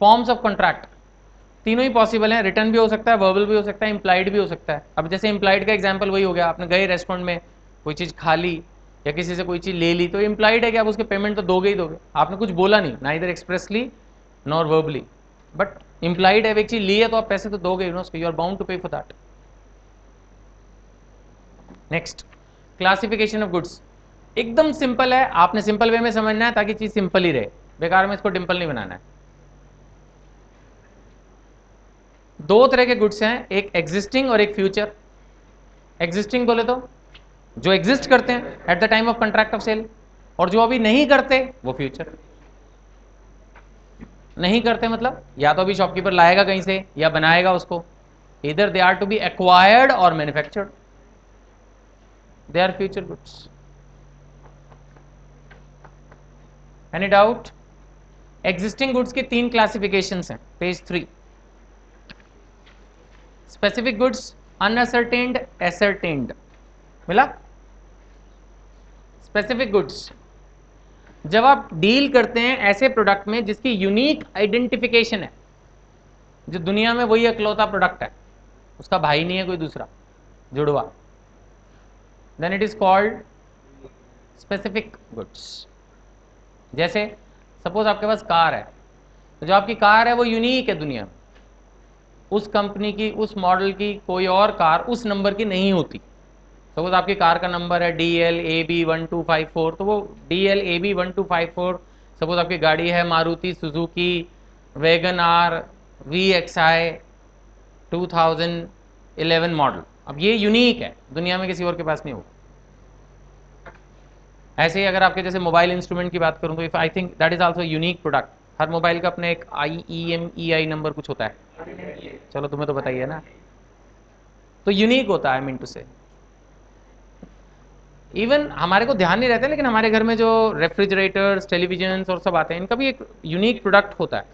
forms of contract. तीनों ही पॉसिबल है, रिटर्न भी हो सकता है, वर्बल भी हो सकता है, इंप्लाइड भी हो सकता है। अब जैसे इंप्लाइड का एग्जांपल वही हो गया, आपने गए रेस्टोरेंट में, कोई चीज़ खा ली या किसी से कोई चीज़ ले ली, तो इंप्लाइड है कि आप उसके पेमेंट तो दोगे ही दोगे, आपने कुछ बोला नहीं, ना इधर expressly nor verbally, but implied है, एक चीज़ ली है तो आप पैसे तो दोगे, यू आर बाउंड टू पे for that. Next, classification of goods. एकदम सिंपल है, आपने सिंपल वे में समझना है ताकि चीज़ सिंपल ही रहे, बेकार में इसको डिंपल नहीं बनाना है। दो तरह के गुड्स हैं, एक एग्जिस्टिंग और एक फ्यूचर। एग्जिस्टिंग बोले तो जो एग्जिस्ट करते हैं at the time of contract of sale, और जो अभी नहीं करते वो फ्यूचर। नहीं करते मतलब या तो अभी शॉपकीपर लाएगा कहीं से या बनाएगा उसको, इधर they are to be acquired और manufactured, they are future goods. Any doubt? Existing goods की 3 क्लासिफिकेशंस हैं, page 3। Specific goods, unascertained, ascertained, मिला? स्पेसिफिक गुड्स, जब आप डील करते हैं ऐसे प्रोडक्ट में जिसकी यूनिक आइडेंटिफिकेशन है, जो दुनिया में वही अकलौता प्रोडक्ट है, उसका भाई नहीं है कोई दूसरा जुड़वा, then it is called specific goods. जैसे सपोज आपके पास कार है, तो जो आपकी कार है वो यूनिक है दुनिया में, उस कंपनी की, उस मॉडल की कोई और कार उस नंबर की नहीं होती। सपोज आपकी कार का नंबर है DL AB1254, तो वो DL AB1254, सपोज आपकी गाड़ी है Maruti Suzuki wagon R VXI 2011 model, अब ये यूनिक है, दुनिया में किसी और के पास नहीं होगा। ऐसे ही अगर आपके जैसे मोबाइल इंस्ट्रूमेंट की बात करूं तो if I think that is also unique product, her mobile का अपने एक IEMEI नंबर कुछ होता है, चलो तुम्हें तो बताइए ना, तो यूनिक होता है। आई मीन टू से इवन हमारे को ध्यान नहीं रहता, लेकिन हमारे घर में जो रेफ्रिजरेटर्स, टेलीविजन और सब आते हैं, इनका भी एक यूनिक प्रोडक्ट होता है,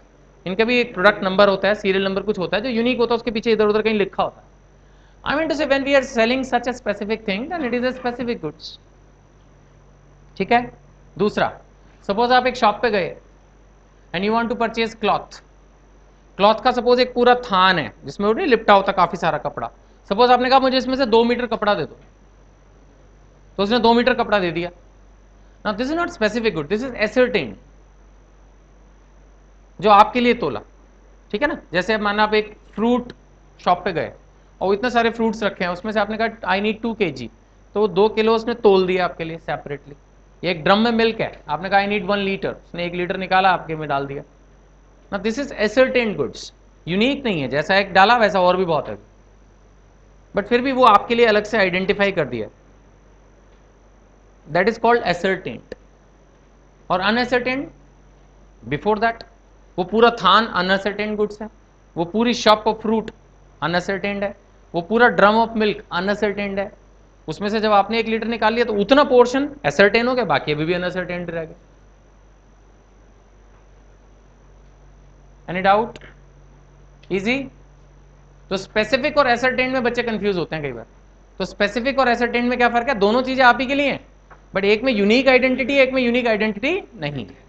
इनका भी एक प्रोडक्ट नंबर होता है, सीरियल नंबर कुछ होता है जो यूनिक होता है, उसके पीछे इधर उधर कहीं लिखा होता है। I mean to say when we are selling such a specific thing then it is a specific goods. ठीक है। दूसरा, सपोज आप एक शॉप पे गए and you want to purchase cloth, cloth का सपोज एक पूरा थान है जिसमें वो नहीं लिपटा होता काफी सारा कपड़ा, सपोज आपने कहा मुझे इसमें से 2 मीटर कपड़ा दे दो, तो उसने 2 मीटर कपड़ा दे दिया। Now this is not specific good, this is ascertain, जो आपके लिए तोला, ठीक है ना। जैसे माना आप एक फ्रूट शॉप पे गए और इतने सारे फ्रूट्स रखे हैं, उसमें से आपने कहा आई नीड 2 kg, तो वो 2 किलो उसने तोल दिया आपके लिए सेपरेटली। एक ड्रम में मिल्क है, आपने कहा आई नीड 1 लीटर, उसने 1 लीटर निकाला आपके में डाल दिया। ना this is ascertain goods, unique नहीं है, जैसा एक डाला वैसा और भी बहुत है, बट फिर भी वो आपके लिए अलग से आइडेंटिफाई कर दिया, दैट इज कॉल्ड एसर्टेंट। और अनएसर्टेंट बिफोर दैट, वो पूरा थान अनअसर्टेंड गुड्स है, वो पूरी शॉप ऑफ फ्रूट अनअसर्टेंड है, वो पूरा ड्रम ऑफ मिल्क अनअसर्टेंड है। उसमें से जब आपने 1 लीटर निकाल लिया तो उतना पोर्शन असर्टेन हो गया, बाकी अभी भी अनअसर्टेंड रह गया। Any doubt? इजी? तो स्पेसिफिक और असर्टेंड में बच्चे कंफ्यूज होते हैं कई बार। तो स्पेसिफिक और असर्टेंड में क्या फर्क है? दोनों चीजें आप ही के लिए हैं, बट एक में यूनिक आइडेंटिटी है, एक में यूनिक आइडेंटिटी नहीं है।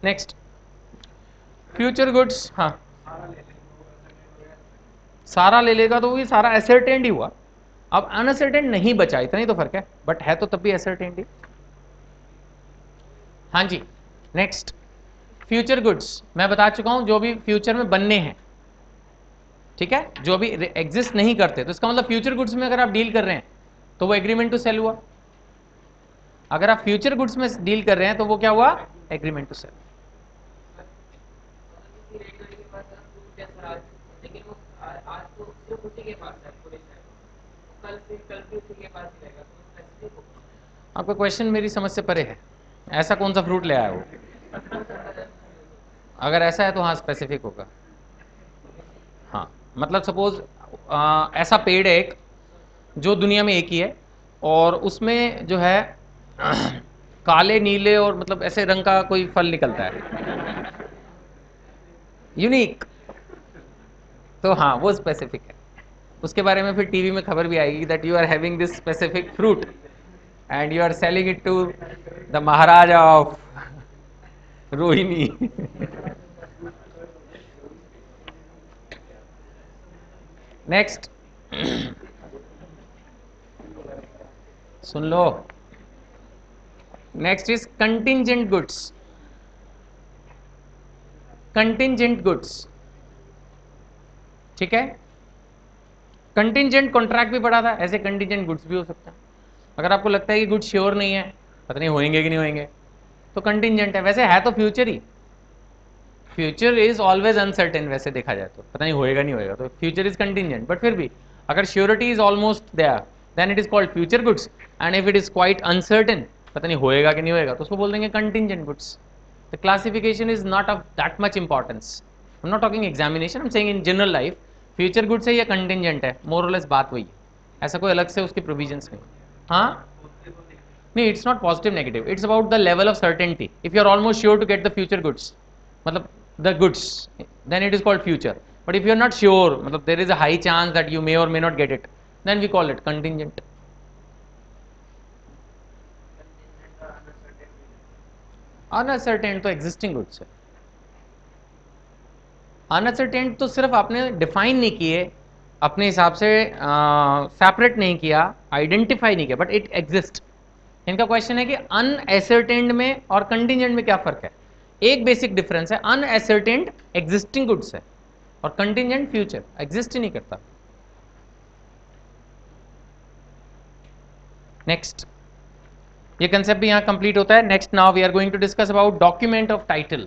Next, future goods. हाँ, सारा ले लेगा तो वो सारा असर्टेंड ही हुआ, अब अनअसर्टेंड नहीं बचा, इतना ही तो फर्क है, बट है तो तब भी असर्टेंड ही। हाँ जी, नेक्स्ट, फ्यूचर गुड्स मैं बता चुका हूं, जो भी फ्यूचर में बनने हैं, ठीक है, जो भी एग्जिस्ट नहीं करते, तो इसका मतलब फ्यूचर गुड्स में अगर आप डील कर रहे हैं तो वो एग्रीमेंट टू सेल हुआ। अगर आप फ्यूचर गुड्स में डील कर रहे हैं तो वो क्या हुआ? Agreement to sale. आपका क्वेश्चन मेरी समझ से परे है, ऐसा कौन सा फ्रूट ले आया वो? अगर ऐसा है तो हाँ स्पेसिफिक होगा। हाँ, मतलब सपोज ऐसा पेड़ है एक जो दुनिया में एक ही है, और उसमें जो है काले नीले और मतलब ऐसे रंग का कोई फल निकलता है, यूनिक, तो हाँ वो स्पेसिफिक है। उसके बारे में फिर टीवी में खबर भी आएगी that you are having this specific fruit and you are selling it to the Maharaja of Rohini. Next, सुन लो, next is contingent goods. Contingent goods, ठीक है, कंटिंजेंट कॉन्ट्रैक्ट भी पढ़ा था, ऐसे कंटिंजेंट गुड्स भी हो सकता है। अगर आपको लगता है कि गुड्स श्योर नहीं है, पता नहीं होंगे कि नहीं होंगे, तो कंटिंजेंट है, वैसे है तो future he. Future is always uncertain, वैसे देखा जाए तो पता नहीं होएगा नहीं होएगा, तो फ्यूचर इज कंटिंजेंट, बट फिर भी अगर surety is almost there then it is called future goods, and if it is quite uncertain, पता नहीं होएगा कि नहीं होएगा, तो उसको बोल देंगे contingent goods. The classification is not of that much importance, I am not talking examination, I am saying in general life future goods है या कंटिंजेंट है, मोर और लेस बात वही है, ऐसा कोई अलग से उसके प्रोविजंस नहीं। हाँ नहीं, it's not positive negative, it's about the level of certainty. If you are almost sure to get the future goods, मतलब the goods, then it is called future. But if you are not sure, मतलब there is a high chance that you may or may not get it, then we call it contingent. Uncertain तो existing goods है, uncertain तो सिर्फ आपने define नहीं किए अपने हिसाब से, सेपरेट नहीं किया, आइडेंटिफाई नहीं किया, बट इट एग्जिस्ट। इनका क्वेश्चन है कि अनएसर्टेन्ड में और कंटिंजेंट में क्या फर्क है? एक बेसिक डिफरेंस है, अनएसर्टेन्ड एग्जिस्टिंग गुड्स है और कंटिंजेंट फ्यूचर, एग्जिस्ट ही नहीं करता। नेक्स्ट, ये कंसेप्ट भी यहां कंप्लीट होता है। Next, now we are going to discuss about document of title.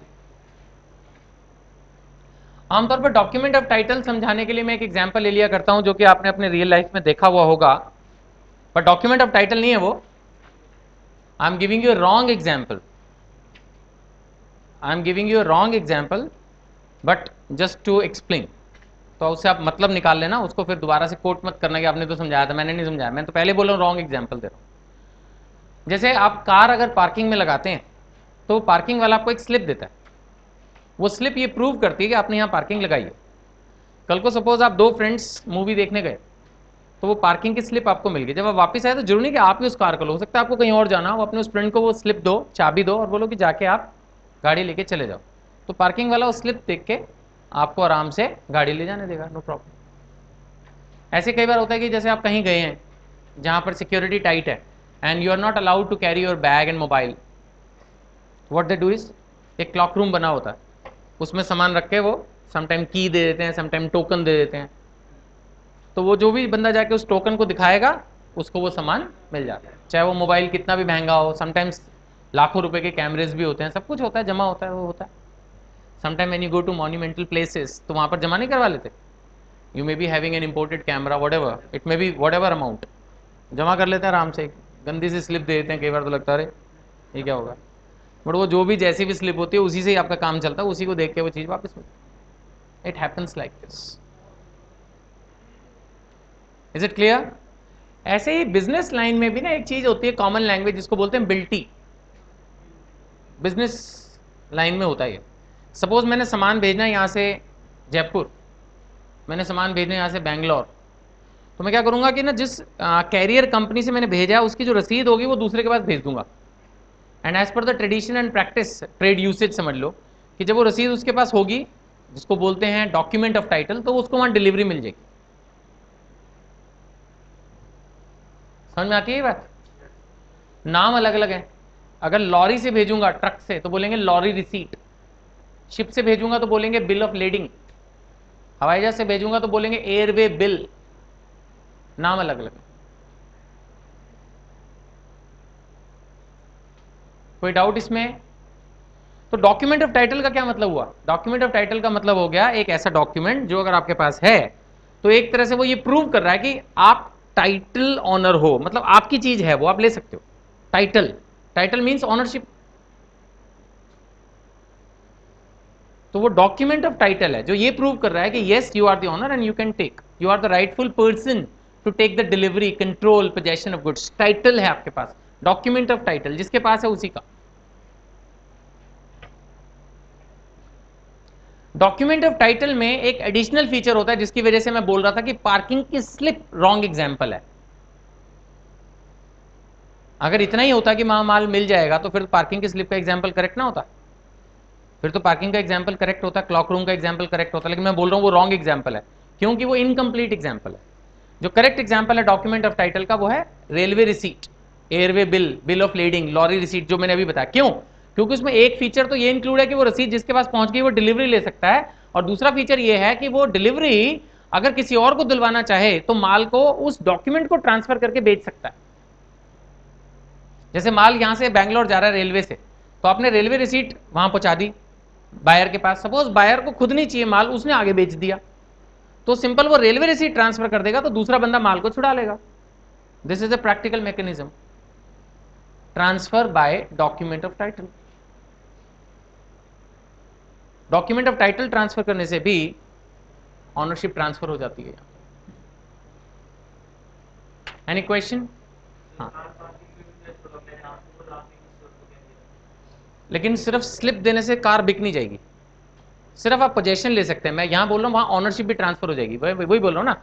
आमतौर पर डॉक्यूमेंट ऑफ टाइटल समझाने के लिए मैं एक एग्जांपल ले लिया करता हूं जो कि आपने अपने रियल लाइफ में देखा हुआ होगा, पर डॉक्यूमेंट ऑफ टाइटल नहीं है वो। I am giving you a wrong example, I am giving you a wrong example, but just to explain. तो उससे आप मतलब निकाल लेना, उसको फिर दोबारा से कोट मत करना कि आपने तो समझाया था, मैंने नहीं समझाया, मैं तो पहले बोल रहा हूँ रॉन्ग एग्जांपल दे रहा हूँ। जैसे आप कार अगर पार्किंग में लगाते हैं तो पार्किंग वाला आपको एक स्लिप देता है, वो स्लिप ये प्रूव करती है कि आपने यहाँ पार्किंग लगाई है। कल को सपोज आप 2 फ्रेंड्स मूवी देखने गए, तो वो पार्किंग की स्लिप आपको मिल गई, जब आप वापस आए तो जरूरी नहीं कि आप ही उस कार को लो, हो सकता है आपको कहीं और जाना हो, अपने उस फ्रेंड को वो स्लिप दो, चाबी दो और बोलो कि जाके आप गाड़ी लेके चले जाओ। तो पार्किंग वाला वो स्लिप देख के आपको आराम से गाड़ी ले जाने देगा, नो प्रॉब्लम। ऐसे कई बार होता है कि जैसे आप कहीं गए हैं जहां पर सिक्योरिटी टाइट है and you are not allowed to carry your bag and mobile, what they do is, एक क्लॉक रूम बना होता है, उसमें सामान रख के वो समटाइम की दे देते हैं, समटाइम टोकन दे देते हैं, तो वो जो भी बंदा जाके उस टोकन को दिखाएगा उसको वो सामान मिल जाता है, चाहे वो मोबाइल कितना भी महंगा हो, समटाइम्स लाखों रुपए के कैमरेज भी होते हैं, सब कुछ होता है, जमा होता है, वो होता है। Sometime when you go to monumental places तो वहां पर जमा नहीं करवा लेते, you may be having an imported camera, whatever it may be, whatever amount, जमा कर लेते हैं आराम से, गंदी सी स्लिप दे देते हैं, कई बार तो लगता है अरे ये क्या होगा, बट वो जो भी जैसी भी स्लिप होती है उसी से ही आपका काम चलता है, उसी को देख के वो चीज वापस मिलती है। It happens like this. Is it clear? ऐसे ही बिजनेस लाइन में भी ना एक चीज होती है कॉमन लैंग्वेज, जिसको बोलते हैं बिल्टी। बिजनेस लाइन में होता है ये। सपोज मैंने सामान भेजना है यहाँ से जयपुर, मैंने सामान भेजना है यहाँ से बैंगलोर, तो मैं क्या करूंगा कि ना जिस कैरियर कंपनी से मैंने भेजा उसकी जो रसीद होगी वो दूसरे के पास भेज दूंगा, and as per the tradition and practice, trade usage समझ लो कि जब वो रसीद उसके पास होगी, जिसको बोलते हैं डॉक्यूमेंट ऑफ टाइटल, तो उसको वहां डिलीवरी मिल जाएगी। समझ में आती है ये बात? नाम अलग अलग है, अगर लॉरी से भेजूंगा ट्रक से तो बोलेंगे लॉरी रिसीट, शिप से भेजूंगा तो बोलेंगे बिल ऑफ लेडिंग, हवाई जहाज से भेजूंगा तो बोलेंगे एयरवे बिल, नाम अलग अलग है। कोई डाउट इसमें? तो डॉक्यूमेंट ऑफ टाइटल का क्या मतलब हुआ? डॉक्यूमेंट ऑफ टाइटल का मतलब हो गया एक ऐसा डॉक्यूमेंट जो अगर आपके पास है तो एक तरह से वो ये प्रूव कर रहा है कि आप टाइटल ऑनर हो, मतलब आपकी चीज है वो आप ले सकते हो। टाइटल, टाइटल मींस ऑनरशिप, तो वो डॉक्यूमेंट ऑफ टाइटल है जो ये प्रूव कर रहा है कि yes you are the owner and you can take, you are the rightful person to take the delivery, control, possession of goods. Title है आपके पास, डॉक्यूमेंट ऑफ टाइटल जिसके पास है उसी का। डॉक्यूमेंट ऑफ टाइटल में एक एडिशनल फीचर होता है जिसकी वजह से मैं बोल रहा था कि पार्किंग की स्लिप रॉन्ग एग्जाम्पल है। अगर इतना ही होता कि माल मिल जाएगा तो फिर पार्किंग की स्लिप का एग्जाम्पल करेक्ट ना होता, फिर तो पार्किंग का एग्जाम्पल करेक्ट होता, क्लॉक रूम का एग्जाम्पल करेक्ट होता, लेकिन मैं बोल रहा हूं वो रॉन्ग एग्जाम्पल है क्योंकि वो इनकम्प्लीट एग्जाम्पल है। जो करेक्ट एग्जाम्पल है डॉक्यूमेंट ऑफ टाइटल का वो है railway receipt, airway bill, bill of lading, lorry receipt, जो मैंने अभी बताया। क्यों? क्योंकि उसमें एक फीचर तो ये इंक्लूड है कि वो रसीद जिसके पास पहुंच गई वो डिलीवरी ले सकता है, और दूसरा फीचर ये है कि वो डिलीवरी अगर किसी और को दिलवाना चाहे तो माल को उस डॉक्यूमेंट को ट्रांसफर करके बेच सकता है। जैसे माल यहां से बैंगलोर जा रहा है रेलवे से, तो आपने रेलवे रिसीट वहां पहुंचा दी बायर के पास, सपोज बायर को खुद नहीं चाहिए माल, उसने आगे बेच दिया, तो सिंपल वो रेलवे रिसीट ट्रांसफर कर देगा तो दूसरा बंदा माल को छुड़ा लेगा। This is a practical mechanism, transfer by document of title. Document of title transfer करने से भी ऑनरशिप ट्रांसफर हो जाती है। Any question? हाँ, लेकिन सिर्फ स्लिप देने से कार बिक नहीं जाएगी, सिर्फ आप पोजेशन ले सकते हैं। मैं यहां बोल रहा हूं वहां ऑनरशिप भी ट्रांसफर हो जाएगी, वही बोल रहा हूं ना।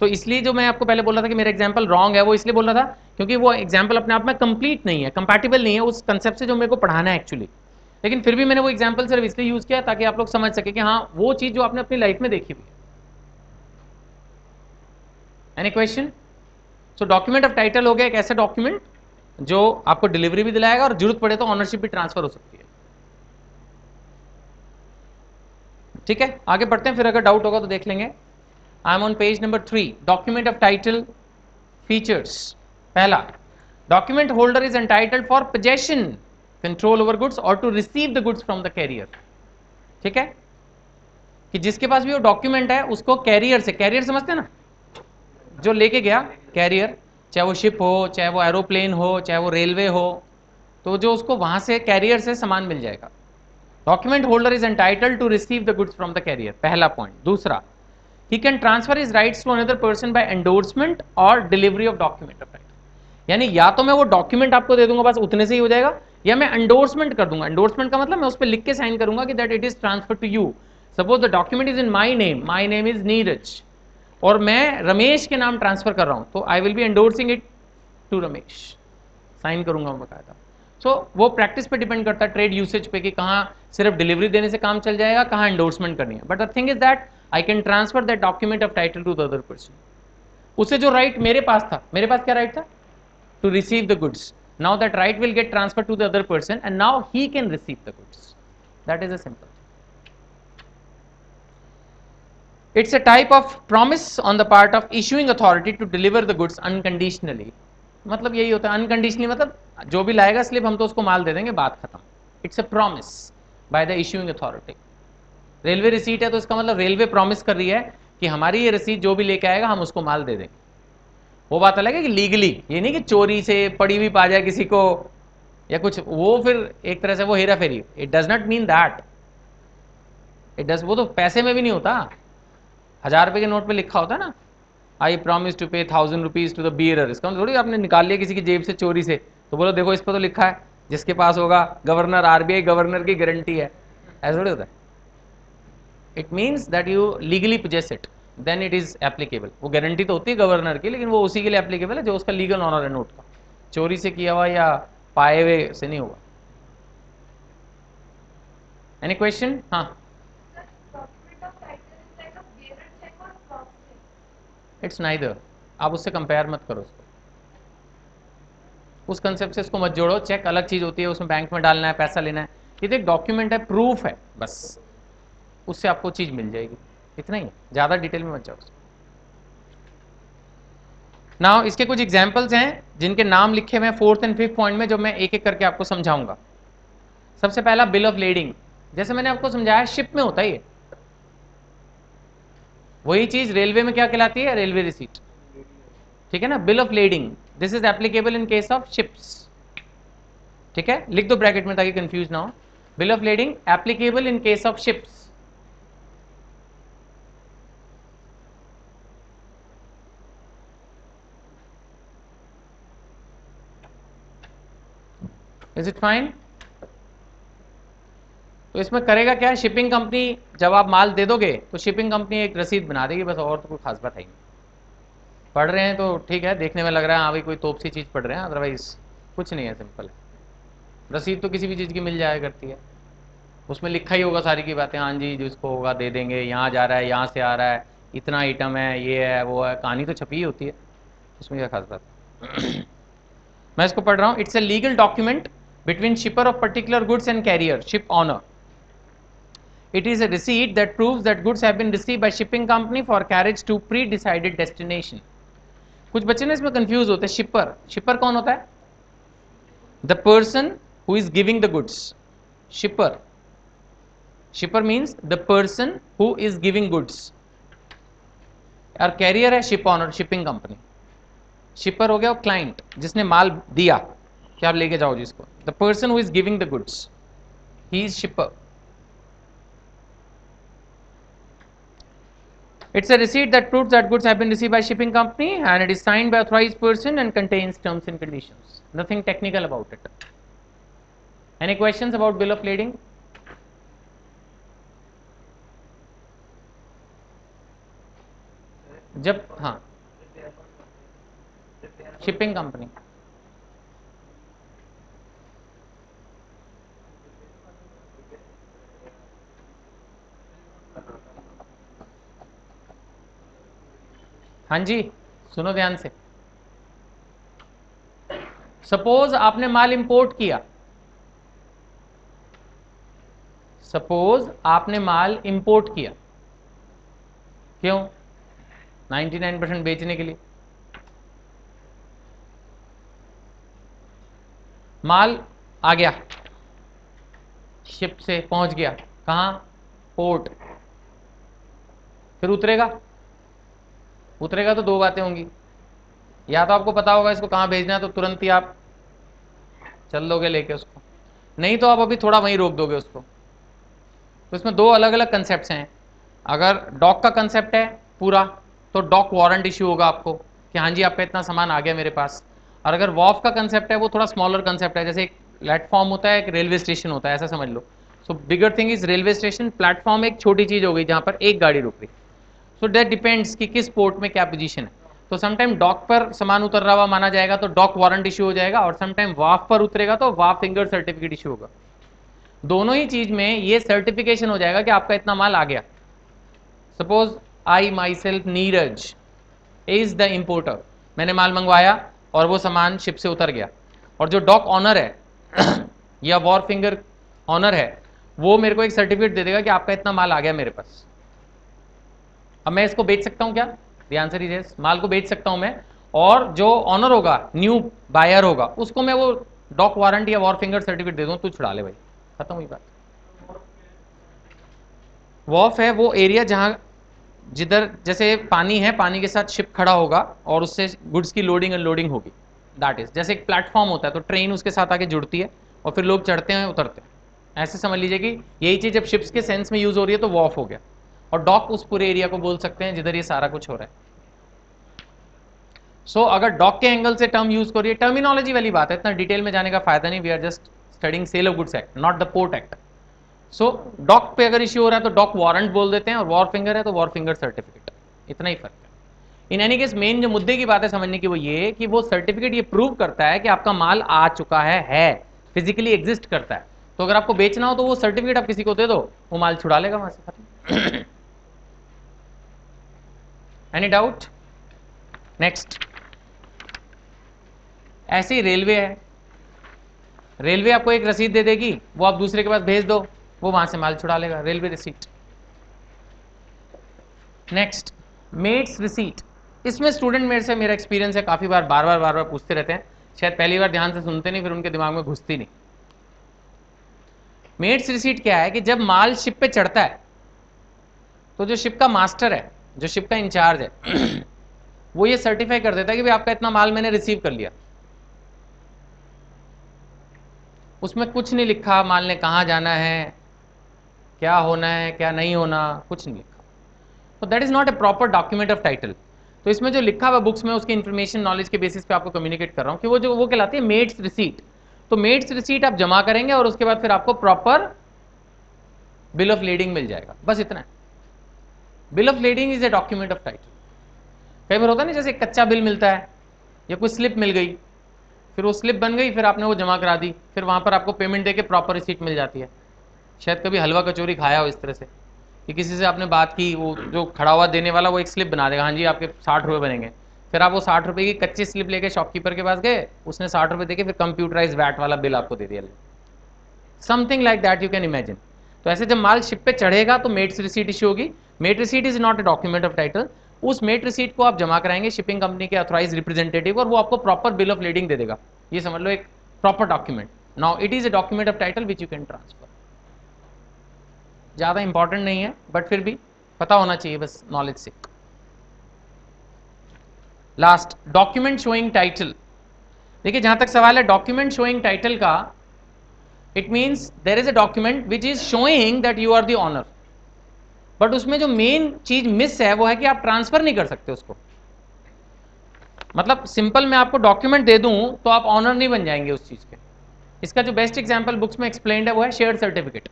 तो इसलिए जो मैं आपको पहले बोल रहा था कि मेरा एग्जांपल रॉन्ग है, वो इसलिए बोल रहा था क्योंकि वो एग्जांपल अपने आप में कंप्लीट नहीं है, कंपैटिबल नहीं है उस कंसेप्ट से जो मेरे को पढ़ाना है एक्चुअली। लेकिन फिर भी मैंने वो एग्जांपल सिर्फ इसलिए यूज किया ताकि आप लोग समझ सके कि हाँ वो चीज जो आपने अपनी लाइफ में देखी हुई है। Any question? So document of title हो गया एक ऐसा डॉक्यूमेंट जो आपको डिलीवरी भी दिलाएगा और जरूरत पड़े तो ऑनरशिप भी ट्रांसफर हो सकती है। ठीक है, आगे बढ़ते हैं, फिर अगर डाउट होगा तो देख लेंगे। I am on page number 3, document of title features. पहला, document holder is entitled for possession, control over goods और to receive the goods from the carrier. ठीक है, कि जिसके पास भी वो डॉक्यूमेंट है उसको कैरियर से, कैरियर समझते हैं ना, जो लेके गया कैरियर, चाहे वो शिप हो, चाहे वो एरोप्लेन हो, चाहे वो रेलवे हो, तो जो उसको वहां से कैरियर से सामान मिल जाएगा। Document holder is entitled to receive the goods from the carrier, पहला पॉइंट। दूसरा, he can transfer his rights to another person by endorsement or delivery of document of title। यानी या तो मैं वो डॉक्यूमेंट आपको दे दूंगा बस उतने से ही हो जाएगा, या मैं एंडोर्समेंट कर दूंगा। एंडोर्समेंट का मतलब मैं उस पर लिख के साइन करूंगा कि that it is transfer to you. Suppose the document is in my name is Neeraj, और मैं रमेश के नाम ट्रांसफर कर रहा हूं, तो I will be endorsing it to Ramesh, sign करूंगा बकायदा। सो वो प्रैक्टिस पे डिपेंड करता है, ट्रेड यूसेज पे, कि कहाँ सिर्फ डिलीवरी देने से काम चल जाएगा, कहाँ एंडोर्समेंट करनी है. But the thing is that I can transfer that document of title to the other person. उसे जो राइट मेरे पास था, मेरे पास क्या राइट था? To receive the goods. Now that right will get transfer to the other person and now he can receive the goods. That is a simple. It's a type of promise on the part of issuing authority to deliver the goods unconditionally. मतलब यही होता है unconditionally, मतलब जो भी लाएगा slip हम तो उसको माल दे देंगे, बात खत्म. It's a promise by the issuing authority. Railway receipt है तो इसका मतलब रेलवे प्रॉमिस कर रही है कि हमारी ये रिसीट जो भी लेके आएगा हम उसको माल दे देंगे. वो बात अलग है कि लीगली, ये नहीं कि चोरी से पड़ी हुई पा जाए किसी को या कुछ, वो फिर एक तरह से वो हेरा फेरी. It does not mean that. It does, वो तो पैसे में भी नहीं होता. 1000 रुपए के नोट पे लिखा होता है ना, आई प्रॉमिस टू पे 1000 रुपीज टू द बियरर. इसका थोड़ी आपने निकाल लिया किसी की जेब से चोरी से तो बोलो देखो इस पर तो लिखा है जिसके पास होगा गवर्नर, आरबीआई गवर्नर की गारंटी है. ऐसा थोड़ी होता है. It means that you legally possess it, then it is applicable. वो गारंटी तो होती है गवर्नर की, लेकिन वो उसी के लिए एप्लीकेबल है जो उसका लीगल ऑनर है नोट का. चोरी से किया हुआ या पाए हुए से नहीं होगा. Any question? हाँ, इट्स नाइदर. आप उससे कंपेयर मत करो उसको, उस कंसेप्ट से इसको मत जोड़ो. चेक अलग चीज होती है, उसमें बैंक में डालना है, पैसा लेना है. ये तो एक डॉक्यूमेंट है, प्रूफ है बस, उससे आपको चीज मिल जाएगी. इतना ही है, ज्यादा डिटेल में मत जाओ. नाउ इसके कुछ एग्जांपल्स हैं जिनके नाम लिखे हुए हैं 4th एंड 5th पॉइंट में, जो मैं एक एक करके आपको समझाऊंगा. सबसे पहला बिल ऑफ लेडिंग. जैसे मैंने आपको समझाया शिप में होता है ये. वही चीज रेलवे में क्या कहलाती है? Railway receipt. ठीक है ना. Bill of lending, this is applicable in case of ships. ठीक है, लिख दो ब्रैकेट में ताकि कंफ्यूज ना हो. Bill of lending applicable in case of ships. Is it fine? तो इसमें करेगा क्या? शिपिंग कंपनी जब आप माल दे दोगे तो शिपिंग कंपनी एक रसीद बना देगी बस, और तो कोई खास बात है नहीं. पढ़ रहे हैं तो ठीक है, देखने में लग रहा है हाँ भाई कोई तोप सी चीज पढ़ रहे हैं, अदरवाइज कुछ नहीं है, सिंपल है. रसीद तो किसी भी चीज की मिल जाया करती है, उसमें लिखा ही होगा सारी की बातें. हाँ जी जिसको होगा दे देंगे, यहाँ जा रहा है, यहाँ से आ रहा है, इतना आइटम है, ये है वो है, कहानी तो छपी ही होती है, उसमें क्या खास बात. मैं इसको पढ़ रहा हूँ. It's a legal document between shipper of particular goods and carrier, ship owner. It is a receipt that proves that goods have been received by shipping company for carriage to pre-decided destination. कुछ बच्चे ना इसमें confuse होते हैं. शिपर, शिपर कौन होता है? The person who is giving the goods. Shipper, shipper means the person who is giving goods. और कैरियर है ship owner, shipping company. Shipper हो गया क्लाइंट जिसने माल दिया कि आप लेके जाओ जिसको. The person who is giving the goods, he is शिपर. It's a receipt that proves that goods have been received by shipping company and it is signed by authorized person and contains terms and conditions. Nothing technical about it. Any questions about bill of lading? जब हाँ, shipping company. हाँ जी सुनो ध्यान से. Suppose आपने माल import किया, suppose आपने माल import किया. क्यों? 99% बेचने के लिए. माल आ गया, शिप से पहुंच गया कहाँ? पोर्ट. फिर उतरेगा, उतरेगा तो दो बातें होंगी. या तो आपको पता होगा इसको कहाँ भेजना है तो तुरंत ही आप चल दोगे लेके उसको, नहीं तो आप अभी थोड़ा वहीं रोक दोगे उसको. तो इसमें दो अलग अलग कंसेप्ट हैं. अगर डॉक का कंसेप्ट है पूरा तो डॉक वारंट इश्यू होगा आपको कि हाँ जी आपका इतना सामान आ गया मेरे पास. और अगर वॉफ का कंसेप्ट है वो थोड़ा स्मॉलर कंसेप्ट है, जैसे एक प्लेटफॉर्म होता है, एक रेलवे स्टेशन होता है, ऐसा समझ लो. So bigger thing is railway station, platform एक छोटी चीज हो गई जहां पर एक गाड़ी रुक रही. सो दैट डिपेंड्स कि किस पोर्ट में क्या पोजीशन है. तो समटाइम डॉक पर सामान उतर रहा हुआ माना जाएगा तो डॉक वारंट इशू हो जाएगा, और समटाइम वाफ पर उतरेगा तो वाफ फिंगर सर्टिफिकेट इशू होगा। दोनों ही चीज में ये सर्टिफिकेशन हो जाएगा कि आपका इतना माल आ गया। Suppose I my self Neeraj is the importer, मैंने माल मंगवाया और वो सामान शिप से उतर गया, और जो डॉक ऑनर है या वॉर फिंगर ऑनर है वो मेरे को एक सर्टिफिकेट दे देगा कि आपका इतना माल आ गया मेरे पास। अब मैं इसको बेच सकता हूं क्या? द आंसर इज यस, माल को बेच सकता हूं मैं, और जो ऑनर होगा, न्यू बायर होगा, उसको मैं वो डॉक वारंट या वॉर फिंगर सर्टिफिकेट दे दूं, तू छुड़ा ले भाई, खत्म हुई बात। वॉफ है वो एरिया जहां जिधर जैसे पानी है, पानी के साथ शिप खड़ा होगा और उससे गुड्स की लोडिंग अनलोडिंग होगी, दैट इज जैसे एक प्लेटफॉर्म होता है तो ट्रेन उसके साथ आके जुड़ती है और फिर लोग चढ़ते हैं उतरते हैं, ऐसे समझ लीजिए कि यही चीज जब शिप्स के सेंस में यूज हो रही है तो वॉफ हो गया। और डॉक उस पूरे एरिया को बोल सकते हैं जिधर ये सारा कुछ हो रहा है। सो अगर डॉक के एंगल से टर्म यूज करिए, टर्मिनोलॉजी वाली बात है, इतना डिटेल में जाने का फायदा नहीं, we are just studying sale of goods act, not the port act. So dock पे अगर इश्यू हो रहा है तो डॉक वारंट बोल देते हैं, और वॉर फिंगर है तो वॉर फिंगर सर्टिफिकेट, इतना ही फर्क है। इन एनी केस मेन जो मुद्दे की बात है समझने की वो ये कि वो सर्टिफिकेट ये प्रूव करता है कि आपका माल आ चुका है फिजिकली एग्जिस्ट करता है। तो अगर आपको बेचना हो तो वो सर्टिफिकेट आप किसी को दे दो, वो माल छुड़ा लेगा वहां से, खत्म। Any doubt? नेक्स्ट, ऐसे ही रेलवे है, रेलवे आपको एक रसीद दे देगी, वो आप दूसरे के पास भेज दो, वो वहां से माल छुड़ा लेगा, railway receipt. Next, mates receipt. इसमें स्टूडेंट मेरे से, मेरा एक्सपीरियंस है, काफी बार बार बार पूछते रहते हैं, शायद पहली बार ध्यान से सुनते नहीं, फिर उनके दिमाग में घुसती नहीं। मेट्स रिसीट क्या है कि जब माल शिप पे चढ़ता है तो जो शिप का मास्टर है, जो शिप का इंचार्ज है वो ये सर्टिफाई कर देता है कि भाई आपका इतना माल मैंने रिसीव कर लिया। उसमें कुछ नहीं लिखा माल ने कहां जाना है, क्या होना है क्या नहीं होना, कुछ नहीं लिखा, तो that is not A proper document of title. तो इसमें जो लिखा हुआ बुक्स में उसकी इन्फॉर्मेशन नॉलेज के बेसिस पे आपको कम्युनिकेट कर रहा हूं कि वो जो वो कहलाती है मेट्स रिसीट। तो मेट्स रिसीट आप जमा करेंगे और उसके बाद फिर आपको प्रॉपर बिल ऑफ लीडिंग मिल जाएगा, बस इतना है। Bill of leading is a document of title. कई बार होता है ना, जैसे कच्चा बिल मिलता है या कोई स्लिप मिल गई, फिर वो स्लिप बन गई, फिर आपने वो जमा करा दी, फिर वहां पर आपको पेमेंट देके प्रॉपर रिसीट मिल जाती है। शायद कभी हलवा कचौरी खाया हो इस तरह से कि किसी से आपने बात की, वो जो खड़ा हुआ देने वाला वो एक स्लिप बना देगा, हाँ जी आपके 60 रुपये बनेंगे, फिर आप वो 60 रुपये की कच्ची स्लिप लेके शॉपकीपर के पास गए, उसने 60 रुपये देके फिर कंप्यूटराइज वैट वाला बिल आपको दे दिया। Something like that you can imagine. तो ऐसे जब माल शिप पे चढ़ेगा तो मेट्स रिसीट इश्यू होगी। Mate receipt is not a document of title. उस मेट रिसीट को आप जमा कराएंगे शिपिंग कंपनी के ऑथराइज रिप्रेजेंटेटिव और वो आपको प्रॉपर बिल ऑफ लीडिंग दे देगा। ये समझ लो एक proper document. Now it is a document of title which you can transfer. ज्यादा इंपॉर्टेंट नहीं है बट फिर भी पता होना चाहिए, बस नॉलेज से। Last, document showing title. देखिए जहां तक सवाल है डॉक्यूमेंट शोइंग टाइटल का, it means there is a document which is showing that you are the owner, but उसमें जो मेन चीज मिस है वो है कि आप ट्रांसफर नहीं कर सकते उसको। मतलब सिंपल मैं आपको डॉक्यूमेंट दे दूं तो आप ऑनर नहीं बन जाएंगे उस चीज के। इसका जो बेस्ट एग्जांपल बुक्स में एक्सप्लेन्ड है वो है शेयर सर्टिफिकेट।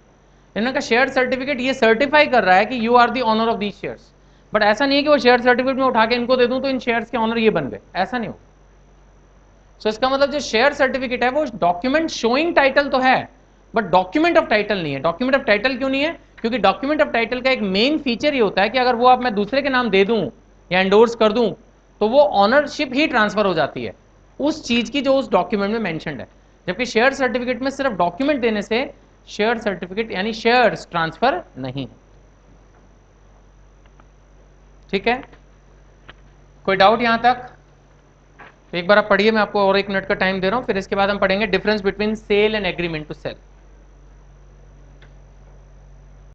इनका शेयर सर्टिफिकेट ये सर्टिफाई कर रहा है कि you are the owner of these shares, but ऐसा नहीं है कि वो शेयर सर्टिफिकेट में उठा के इनको दे दूं तो इन शेयर्स के ऑनर ये बन गए, ऐसा नहीं हो। सो इसका मतलब जो शेयर सर्टिफिकेट है वो डॉक्यूमेंट शोइंग टाइटल तो है बट डॉक्यूमेंट ऑफ टाइटल नहीं है। डॉक्यूमेंट ऑफ टाइटल क्यों नहीं है? क्योंकि डॉक्यूमेंट ऑफ टाइटल का एक मेन फीचर ये होता है कि अगर वो आप मैं दूसरे के नाम दे दूं या एंडोर्स कर दूं तो वो ऑनरशिप ही ट्रांसफर हो जाती है उस चीज की जो उस डॉक्यूमेंट में मेंशन्ड है। जबकि शेयर सर्टिफिकेट में सिर्फ डॉक्यूमेंट देने से शेयर सर्टिफिकेट यानी शेयर्स ट्रांसफर नहीं है। ठीक है, कोई डाउट यहां तक? तो एक बार आप पढ़िए, मैं आपको और 1 मिनट का टाइम दे रहा हूं, फिर इसके बाद हम पढ़ेंगे difference between sale and agreement to cell.